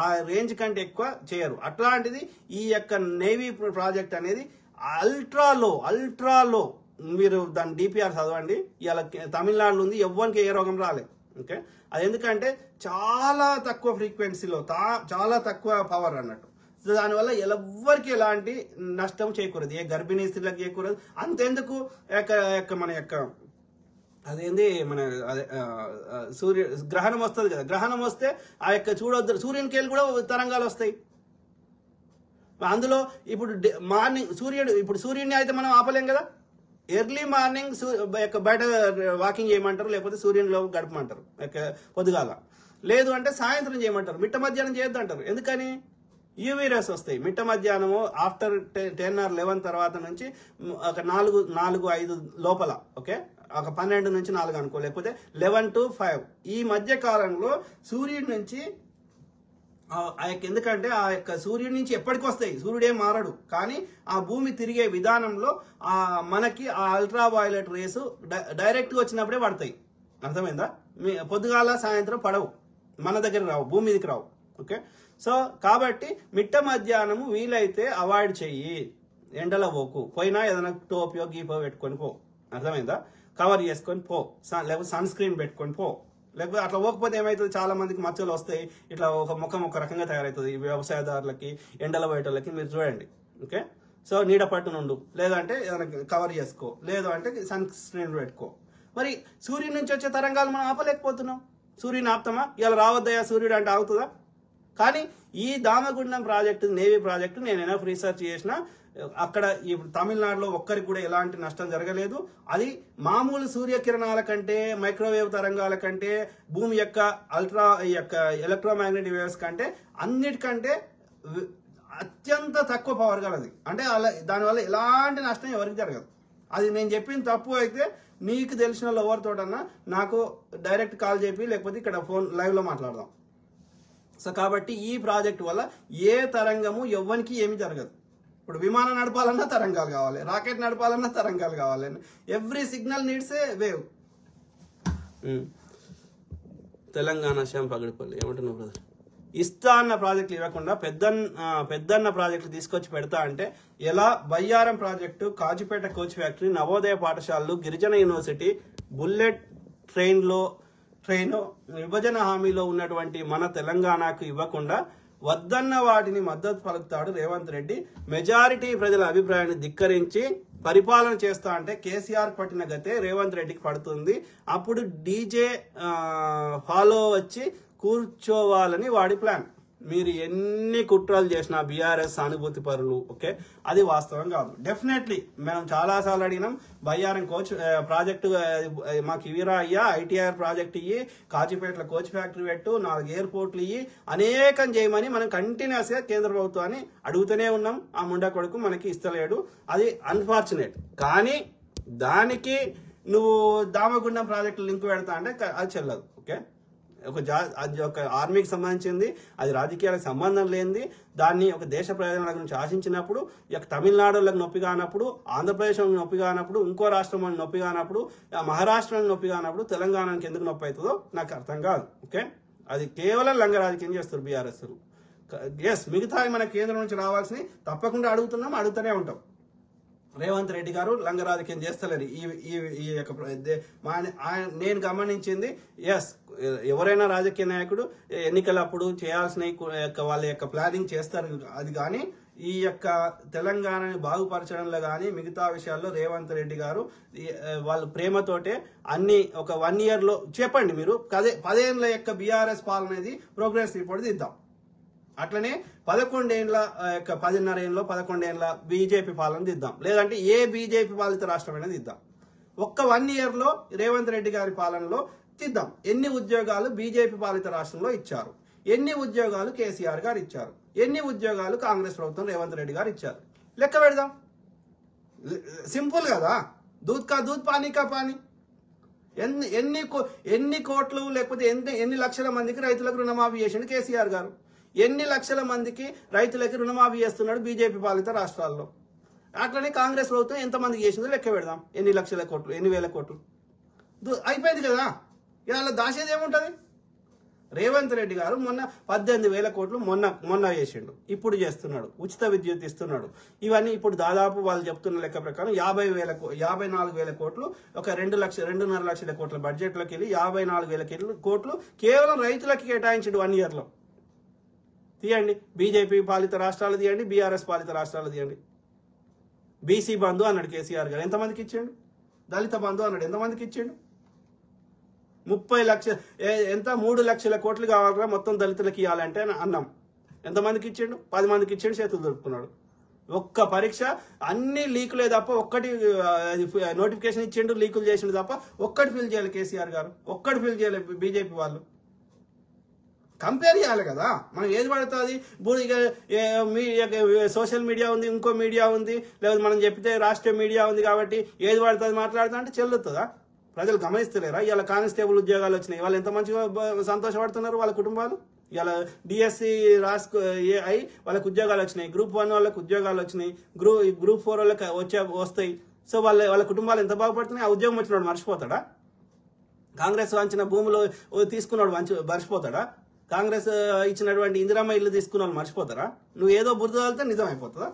ఆ రేంజ్ కంటే ఎక్కువ చేయరు. అట్లాంటిది ఈ యొక్క నేవీ ప్రాజెక్ట్ అనేది అల్ట్రాలో మీరు దాని డిపిఆర్ చదవండి. ఇలా తమిళనాడులో ఉంది, ఎవ్వరికి ఏ రోగం రాలేదు, ఓకే. అది ఎందుకంటే చాలా తక్కువ ఫ్రీక్వెన్సీలో, చాలా తక్కువ పవర్ అన్నట్టు. సో దానివల్ల ఎవ్వరికి ఎలాంటి నష్టం చేకూరదు, ఏ గర్భిణీ స్త్రీలకు చేకూరదు. అంతెందుకు మన యొక్క అదేంది మన అదే గ్రహణం వస్తుంది కదా, గ్రహణం వస్తే ఆ యొక్క చూడొద్దు సూర్యునికి వెళ్ళి కూడా తరంగాలు వస్తాయి. అందులో ఇప్పుడు మార్నింగ్ సూర్యుడిని అయితే మనం ఆపలేం కదా. ఎర్లీ మార్నింగ్ బయట వాకింగ్ చేయమంటారు, లేకపోతే సూర్యునిలో గడపమంటారు పొద్దుగాల. లేదు అంటే సాయంత్రం చేయమంటారు, మిట్ట మధ్యాహ్నం చేయొద్దు అంటారు. ఎందుకని? యూవీ రేస్ వస్తాయి మిట్ట మధ్యాహ్నము ఆఫ్టర్ 10 or 11 తర్వాత నుంచి ఒక 4-5 లోపల, ఓకే, ఒక 12 నుంచి 4 అనుకో, లేకపోతే 11 to 5 ఈ మధ్య కాలంలో సూర్యుడి నుంచి ఎందుకంటే ఆ యొక్క సూర్యుడి నుంచి ఎప్పటికి వస్తాయి, సూర్యుడే మారడు, కానీ ఆ భూమి తిరిగే విధానంలో మనకి ఆ అల్ట్రా వైలెట్ రేస్ డైరెక్ట్గా వచ్చినప్పుడే పడతాయి. అర్థమైందా? పొద్దుగాల సాయంత్రం పడవు, మన దగ్గర రావు, భూమి మీదకి రావు, ఓకే. సో కాబట్టి మిట్ట మధ్యాహ్నము వీలైతే అవాయిడ్ చెయ్యి, ఎండలో పోకు, పోయినా ఏదైనా టోపియో గీపో పెట్టుకొని పో, అర్థమైందా? కవర్ చేసుకొని పో, లేకపోతే సన్ స్క్రీన్ పెట్టుకొని పో. లేకపోతే అట్లా పోకపోతే ఏమవుతుంది, చాలా మందికి మచ్చలు వస్తాయి, ఇట్లా ఒక ముఖం ఒక రకంగా తయారవుతుంది. వ్యవసాయదారులకి, ఎండల బయటలకి మీరు చూడండి. ఓకే, సో నీడ పట్టు నుండు, లేదంటే ఏదైనా కవర్ చేసుకో, లేదు అంటే సన్ స్క్రీన్ పెట్టుకో. మరి సూర్యుడి నుంచి వచ్చే తరంగాలు మనం ఆపలేకపోతున్నాం. సూర్యుని ఆపుతామా? ఇలా రావద్దయా సూర్యుడు అంటే ఆగుతుందా? కానీ ఈ దామగుండం ప్రాజెక్టు, నేవీ ప్రాజెక్టు నేను ఎనఫ్ రీసెర్చ్ చేసిన, అక్కడ ఈ తమిళనాడులో ఒక్కరికి కూడా ఎలాంటి నష్టం జరగలేదు. అది మామూలు సూర్యకిరణాల కంటే, మైక్రోవేవ్ తరంగాల కంటే, భూమి యొక్క ఎలక్ట్రోమాగ్నెటిక్ వేవ్స్ కంటే అన్నిటికంటే అత్యంత తక్కువ పవర్ గలది. అంటే దానివల్ల ఎలాంటి నష్టం ఎవరికి జరగదు. అది నేను చెప్పిన తప్పు అయితే నీకు తెలిసిన ఎవరితోటన్నా నాకు డైరెక్ట్ కాల్ చెప్పి, లేకపోతే ఇక్కడ ఫోన్ లైవ్లో మాట్లాడదాం. సో కాబట్టి ఈ ప్రాజెక్ట్ వల్ల ఏ తరంగము ఎవ్వరికి ఏమి జరగదు. ఇప్పుడు విమానం నడపాలన్నా తరంగాలు కావాలి, రాకెట్ నడపాలన్నా తరంగాలు కావాలి. Every signal needs a wave. Telangana Shyam Pagadipalli ఏమంటున్నావు బ్రదర్? ఇస్తా అన్న ప్రాజెక్టులు ఇవ్వకుండా పెద్దన్న ప్రాజెక్టులు తీసుకొచ్చి పెడతా అంటే ఎలా? Bayyaram project, Kazipet coach factory, Navodaya పాఠశాలలు, గిరిజన యూనివర్సిటీ, బుల్లెట్ ట్రైన్ విభజన హామీలో ఉన్నటువంటి మన తెలంగాణకు ఇవ్వకుండా వద్దన్న వాటిని మద్దతు పలుకుతాడు రేవంత్ రెడ్డి. మెజారిటీ ప్రజల అభిప్రాయాన్ని ధిక్కరించి పరిపాలన చేస్తా అంటే కేసీఆర్ పట్టిన గతే రేవంత్ రెడ్డికి పడుతుంది. అప్పుడు డీజే ఫాలో వచ్చి కూర్చోవాలని వాడి ప్లాన్. మీరు ఎన్ని కుట్రలు చేసినా బీఆర్ఎస్ సానుభూతి పరులు, ఓకే, అది వాస్తవం కాదు. డెఫినెట్లీ మేము చాలాసార్లు అడిగినాం, బయ్యారం కోచ్ ప్రాజెక్టు మాకు ఇవిరా అయ్యా, ఐటీఆర్ ప్రాజెక్ట్ ఇయ్యి, కాజీపేటలో కోచ్ ఫ్యాక్టరీ పెట్టు, 4 ఎయిర్పోర్ట్లు ఇయ్యి, అనేకం చేయమని మనం కంటిన్యూస్గా కేంద్ర ప్రభుత్వాన్ని అడుగుతూనే ఉన్నాం. ఆ ముండా కొడుకు మనకి ఇస్తలేడు, అది అన్ఫార్చునేట్. కానీ దానికి నువ్వు దామగుండం ప్రాజెక్టు లింక్ పెడతా అంటే అది చెల్లదు. ఓకే, అది ఒక ఆర్మీకి సంబంధించింది, అది రాజకీయాలకు సంబంధం లేనిది. దాన్ని ఒక దేశ ప్రయోజనాల గురించి ఆశించినప్పుడు, ఇక తమిళనాడులకు నొప్పి కానప్పుడు, ఆంధ్రప్రదేశ్ నొప్పి కానప్పుడు, ఇంకో రాష్ట్రం నొప్పి కానప్పుడు, మహారాష్ట్రం నొప్పి కానప్పుడు తెలంగాణకి ఎందుకు నొప్పి అవుతుందో నాకు అర్థం కాదు. ఓకే, అది కేవలం లంగ రాజకీయం చేస్తారు బీఆర్ఎస్. ఎస్, మిగతా మన కేంద్రం నుంచి రావాల్సినవి తప్పకుండా అడుగుతున్నాం, అడుగుతూనే ఉంటాం. రేవంత్ రెడ్డి గారు లంగ రాజకీయం చేస్తలేరు. ఈ యొక్క నేను గమనించింది, ఎస్, ఎవరైనా రాజకీయ నాయకుడు ఎన్నికలప్పుడు చేయాల్సిన వాళ్ళ యొక్క ప్లానింగ్ చేస్తారు. అది కానీ ఈ యొక్క తెలంగాణని బాగుపరచడంలో కానీ మిగతా విషయాల్లో రేవంత్ రెడ్డి గారు వాళ్ళ ప్రేమతోటే అన్ని ఒక 1 yearలో చెప్పండి. మీరు 10 ఏళ్ళ యొక్క బీఆర్ఎస్ పాలన అనేది ప్రోగ్రెస్ రిపోర్ట్ ఇద్దాం. అట్లనే 11 ఏళ్ళ 10.5 ఏళ్ళలో 11 ఏళ్ళ బీజేపీ పాలన దిద్దాం, లేదంటే ఏ బీజేపీ పాలిత రాష్ట్రం అనేది ఇద్దాం. ఒక్క 1 yearలో రేవంత్ రెడ్డి గారి పాలనలో తీద్దాం. ఎన్ని ఉద్యోగాలు బీజేపీ పాలిత రాష్ట్రంలో ఇచ్చారు, ఎన్ని ఉద్యోగాలు కేసీఆర్ గారు ఇచ్చారు, ఎన్ని ఉద్యోగాలు కాంగ్రెస్ ప్రభుత్వం రేవంత్ రెడ్డి గారు ఇచ్చారు, లెక్క పెడదాం. సింపుల్ కదా, దూద్ కా దూద్ పానీ కా పానీ. ఎన్ని కోట్లు, లేకపోతే ఎన్ని లక్షల మందికి రైతులకు రుణమాఫీ చేసిండు కేసీఆర్ గారు, ఎన్ని లక్షల మందికి రైతులకి రుణమాఫీ చేస్తున్నాడు బీజేపీ పాలిత రాష్ట్రాల్లో. అట్లనే కాంగ్రెస్ ప్రభుత్వం ఎంతమందికి చేసిందో లెక్క పెడదాం. ఎన్ని లక్షల కోట్లు, ఎన్ని వేల కోట్లు, అయిపోయింది కదా. ఇలా దాచేది ఏముంటుంది? రేవంత్ రెడ్డి గారు మొన్న 18,000 కోట్లు మొన్న చేసిండు, ఇప్పుడు చేస్తున్నాడు. ఉచిత విద్యుత్ ఇస్తున్నాడు. ఇవన్నీ ఇప్పుడు దాదాపు వాళ్ళు చెప్తున్న లెక్క ప్రకారం 54,000 కోట్లు, ఒక 2,5 లక్షల కోట్ల బడ్జెట్లోకి వెళ్ళి 54,000 కోట్లు కేవలం రైతులకి కేటాయించాడు 1 yearలో. తీయండి, బీజేపీ పాలిత రాష్ట్రాలు తీయండి, బీఆర్ఎస్ పాలిత రాష్ట్రాలు తీయండి. బీసీ బంధు అన్నాడు కేసీఆర్ గారు, ఎంతమందికి ఇచ్చిండు? దళిత బంధు అన్నాడు, ఎంతమందికి ఇచ్చిండు? 30 లక్షల, ఎంత 3 లక్షల కోట్లు కావాలరా మొత్తం దళితులకి ఇవ్వాలంటే అన్నాం. ఎంతమందికి ఇచ్చిండు? 10 మందికి ఇచ్చిండు, చేతులు దొరుకుతున్నాడు. ఒక్క పరీక్ష అన్ని లీకులే తప్ప ఒక్కటి నోటిఫికేషన్ ఇచ్చిండు, లీకులు చేసిండు తప్ప ఒక్కటి ఫిల్ చేయాలి కేసీఆర్ గారు, ఒక్కటి ఫిల్ చేయాలి బీజేపీ వాళ్ళు. కంపేర్ చేయాలి కదా. మనం ఏది పడుతుంది, సోషల్ మీడియా ఉంది, ఇంకో మీడియా ఉంది, లేదా మనం చెప్తే రాష్ట్రీయ మీడియా ఉంది కాబట్టి ఏది పడుతుంది మాట్లాడుతా అంటే చెల్లుతుందా? ప్రజలు గమనిస్తలేరా? ఇవాళ కానిస్టేబుల్ ఉద్యోగాలు వచ్చినాయి, వాళ్ళు ఎంత మంచిగా సంతోషపడుతున్నారు వాళ్ళ కుటుంబాలు. ఇలా డిఎస్సి అయి వాళ్ళకి ఉద్యోగాలు వచ్చినాయి, Group 1 వాళ్ళకి ఉద్యోగాలు వచ్చినాయి, Group 4 వాళ్ళకి వస్తాయి. సో వాళ్ళ కుటుంబాలు ఎంత బాగుపడుతున్నాయి. ఆ ఉద్యోగం వచ్చినాడు మర్చిపోతాడా? కాంగ్రెస్ వంచిన భూములు తీసుకున్నాడు మర్చిపోతాడా? కాంగ్రెస్ ఇచ్చినటువంటి ఇందిరమ్మ ఇల్లు తీసుకున్న వాళ్ళు మర్చిపోతారా? నువ్వు ఏదో బురద వెళ్తే నిజం అయిపోతుందా?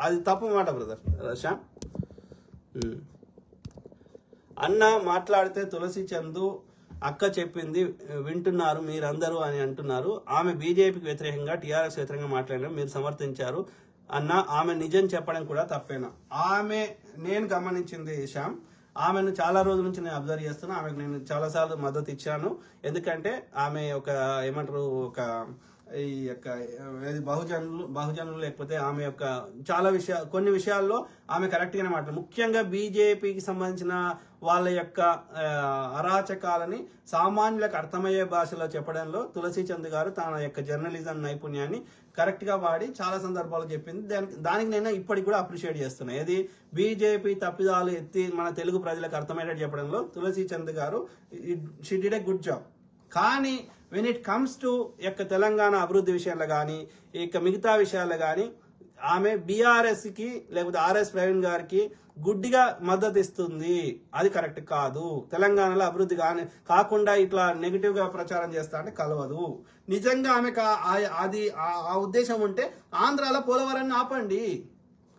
అది తప్పు మాట బ్రదర్ శ్యామ్. అన్న మాట్లాడితే తులసి చందు అక్క చెప్పింది వింటున్నారు మీరందరూ అని అంటున్నారు. ఆమె బీజేపీకి వ్యతిరేకంగా టీఆర్ఎస్ వ్యతిరేకంగా మాట్లాడడం మీరు సమర్థించారు అన్న. ఆమె నిజం చెప్పడం కూడా తప్పేనా? నేను గమనించింది శ్యామ్, ఆమెను చాలా రోజుల నుంచి నేను అబ్జర్వ్ చేస్తున్నా. ఆమెకు నేను చాలాసార్లు మద్దతు ఇచ్చాను. ఎందుకంటే ఆమె ఒక ఈ యొక్క బహుజనులు లేకపోతే ఆమె యొక్క కొన్ని విషయాల్లో ఆమె కరెక్ట్ గానే మాట్లాడు. ముఖ్యంగా బీజేపీకి సంబంధించిన వాళ్ళ యొక్క అరాచకాలని సామాన్యులకు అర్థమయ్యే భాషలో చెప్పడంలో తులసి చంద్ గారు తన యొక్క జర్నలిజం నైపుణ్యాన్ని కరెక్ట్ గా వాడి చాలా సందర్భాలు చెప్పింది. దానికి నేను ఇప్పటికి కూడా అప్రిషియేట్ చేస్తున్నా. ఏది బీజేపీ తప్పిదాలు ఎత్తి మన తెలుగు ప్రజలకు అర్థమయ్యేటట్టు చెప్పడంలో తులసి చంద్ గారు she did a good job. కానీ వెన్ ఇట్ కమ్స్ టు యొక్క తెలంగాణ అభివృద్ధి విషయాల్లో కానీ ఇక మిగతా విషయాల్లో కానీ ఆమె బీఆర్ఎస్ కి లేకపోతే ఆర్ఎస్ ప్రవీణ్ గారికి గుడ్డిగా మద్దతు ఇస్తుంది. అది కరెక్ట్ కాదు. తెలంగాణలో అభివృద్ధి కాకుండా ఇట్లా నెగిటివ్ గా ప్రచారం చేస్తా అంటే కలవదు. నిజంగా ఆమెకు ఆ ఉద్దేశం ఉంటే ఆంధ్రాలో పోలవరాన్ని ఆపండి.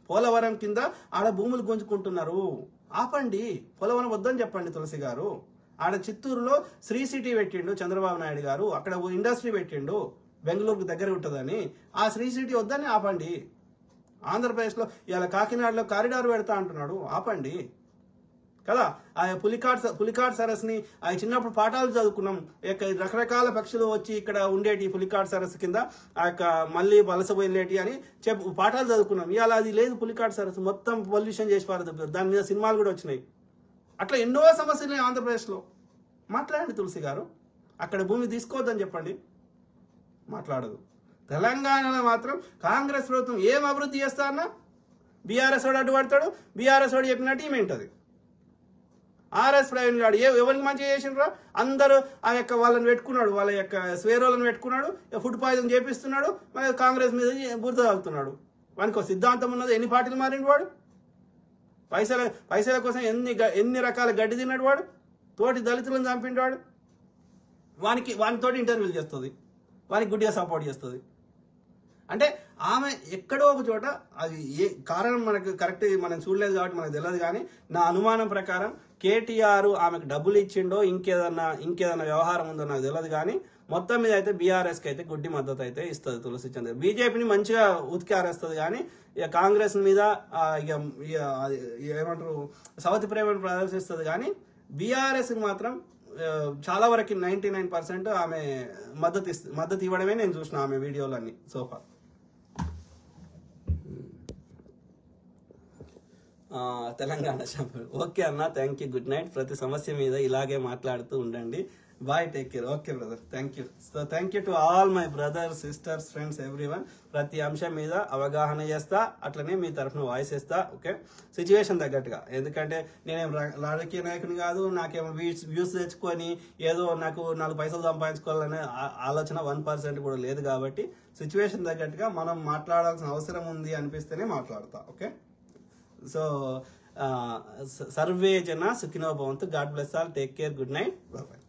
పోలవరం కింద ఆడ భూములు గుంజుకుంటున్నారు, ఆపండి. పోలవరం వద్దని చెప్పండి తులసి గారు. ఆడ చిత్తూరులో శ్రీ సిటీ పెట్టిండు చంద్రబాబు నాయుడు గారు, అక్కడ ఇండస్ట్రీ పెట్టిండు బెంగళూరుకు దగ్గర ఉంటుందని. ఆ శ్రీ సిటీ వద్దని ఆపండి. ఆంధ్రప్రదేశ్లో ఇలా కాకినాడలో కారిడార్ పెడతా అంటున్నాడు, ఆపండి కదా. ఆ పులికాట్ సరస్సుని చిన్నప్పుడు పాఠాలు చదువుకున్నాం. రకరకాల పక్షులు వచ్చి ఇక్కడ ఉండేటి పులికాట్ సరస్సు కింద ఆ యొక్క మళ్ళీ వలస వెళ్ళేటి అని పాఠాలు చదువుకున్నాం. ఇవాళ అది లేదు. పులికాట్ సరస్సు మొత్తం పొల్యూషన్ చేసి పారదు. దాని మీద సినిమాలు కూడా వచ్చినాయి. అట్లా ఎన్నో సమస్యలు ఆంధ్రప్రదేశ్లో. మాట్లాడండి తులసి గారు. అక్కడ భూమి తీసుకోవద్దని చెప్పండి, మాట్లాడదు. తెలంగాణలో మాత్రం కాంగ్రెస్ ప్రభుత్వం ఏం అభివృద్ధి చేస్తారన్నా బీఆర్ఎస్ వాడు అడ్డుపడతాడు. బీఆర్ఎస్ వాడు చెప్పినట్టు ఏమేంటది. ఆర్ఎస్ ప్రవీణ్ గారు ఎవరికి మంచిగా చేసినరా? అందరూ ఆ యొక్క వాళ్ళని పెట్టుకున్నాడు, వాళ్ళ యొక్క స్వేరోలను పెట్టుకున్నాడు, ఫుడ్ పాయిజన్ చేపిస్తున్నాడు, మరి కాంగ్రెస్ మీద బురద తాగుతున్నాడు. వానికి సిద్ధాంతం ఉన్నది. ఎన్ని పార్టీలు మారిండు వాడు? పైసల కోసం ఎన్ని రకాల గడ్డి తిన్నాడు వాడు. తోటి దళితులను చంపిండు వాడు. వానితోటి ఇంటర్వ్యూలు చేస్తుంది, వానికి గుడ్డిగా సపోర్ట్ చేస్తుంది. అంటే ఆమె ఎక్కడో ఒక చోట అది ఏ కారణం మనకు కరెక్ట్ మనం చూడలేదు కాబట్టి మనకు తెలియదు. కానీ నా అనుమానం ప్రకారం కేటీఆర్ ఆమెకు డబ్బులు ఇచ్చిండో ఇంకేదన్నా వ్యవహారం ఉందో నాకు తెలియదు. కానీ మొత్తం మీద అయితే బీఆర్ఎస్కి అయితే గుడ్డి మద్దతు అయితే ఇస్తుంది తులసి చంద్ర. బీజేపీని మంచిగా ఉతికి ఆరేస్తుంది. కానీ ఇక కాంగ్రెస్ మీద ఏమంటారు సవతి ప్రేమను ప్రదర్శిస్తుంది. కానీ బీఆర్ఎస్కి మాత్రం చాలా వరకు 99% ఆమె మద్దతు ఇవ్వడమే నేను చూసిన ఆమె వీడియోలన్నీ సోఫా. తెలంగాణ షాంపూ. ఓకే అన్న, థ్యాంక్ యూ, గుడ్ నైట్. ప్రతి సమస్య మీద ఇలాగే మాట్లాడుతూ ఉండండి. Bye, take care. Okay brother, thank you. So thank you to all my brothers, sisters, friends, everyone. ప్రతి అంశం మీద అవగాహన చేస్తా, అట్లనే మీ తరఫున వాయిస్ ఇస్తా. ఓకే, సిచ్యువేషన్ తగ్గట్టుగా. ఎందుకంటే నేనేం రాజకీయ నాయకుని కాదు. నాకేమో వ్యూస్ తెచ్చుకొని ఏదో నాకు 4 పైసలు సంపాదించుకోవాలనే ఆలోచన 1% కూడా లేదు. కాబట్టి సిచ్యువేషన్ తగ్గట్టుగా మనం మాట్లాడాల్సిన అవసరం ఉంది అనిపిస్తేనే మాట్లాడతా. ఓకే, సో సర్వే జన సుఖినో భవంతు. God bless all. Take care. Good night. Bye.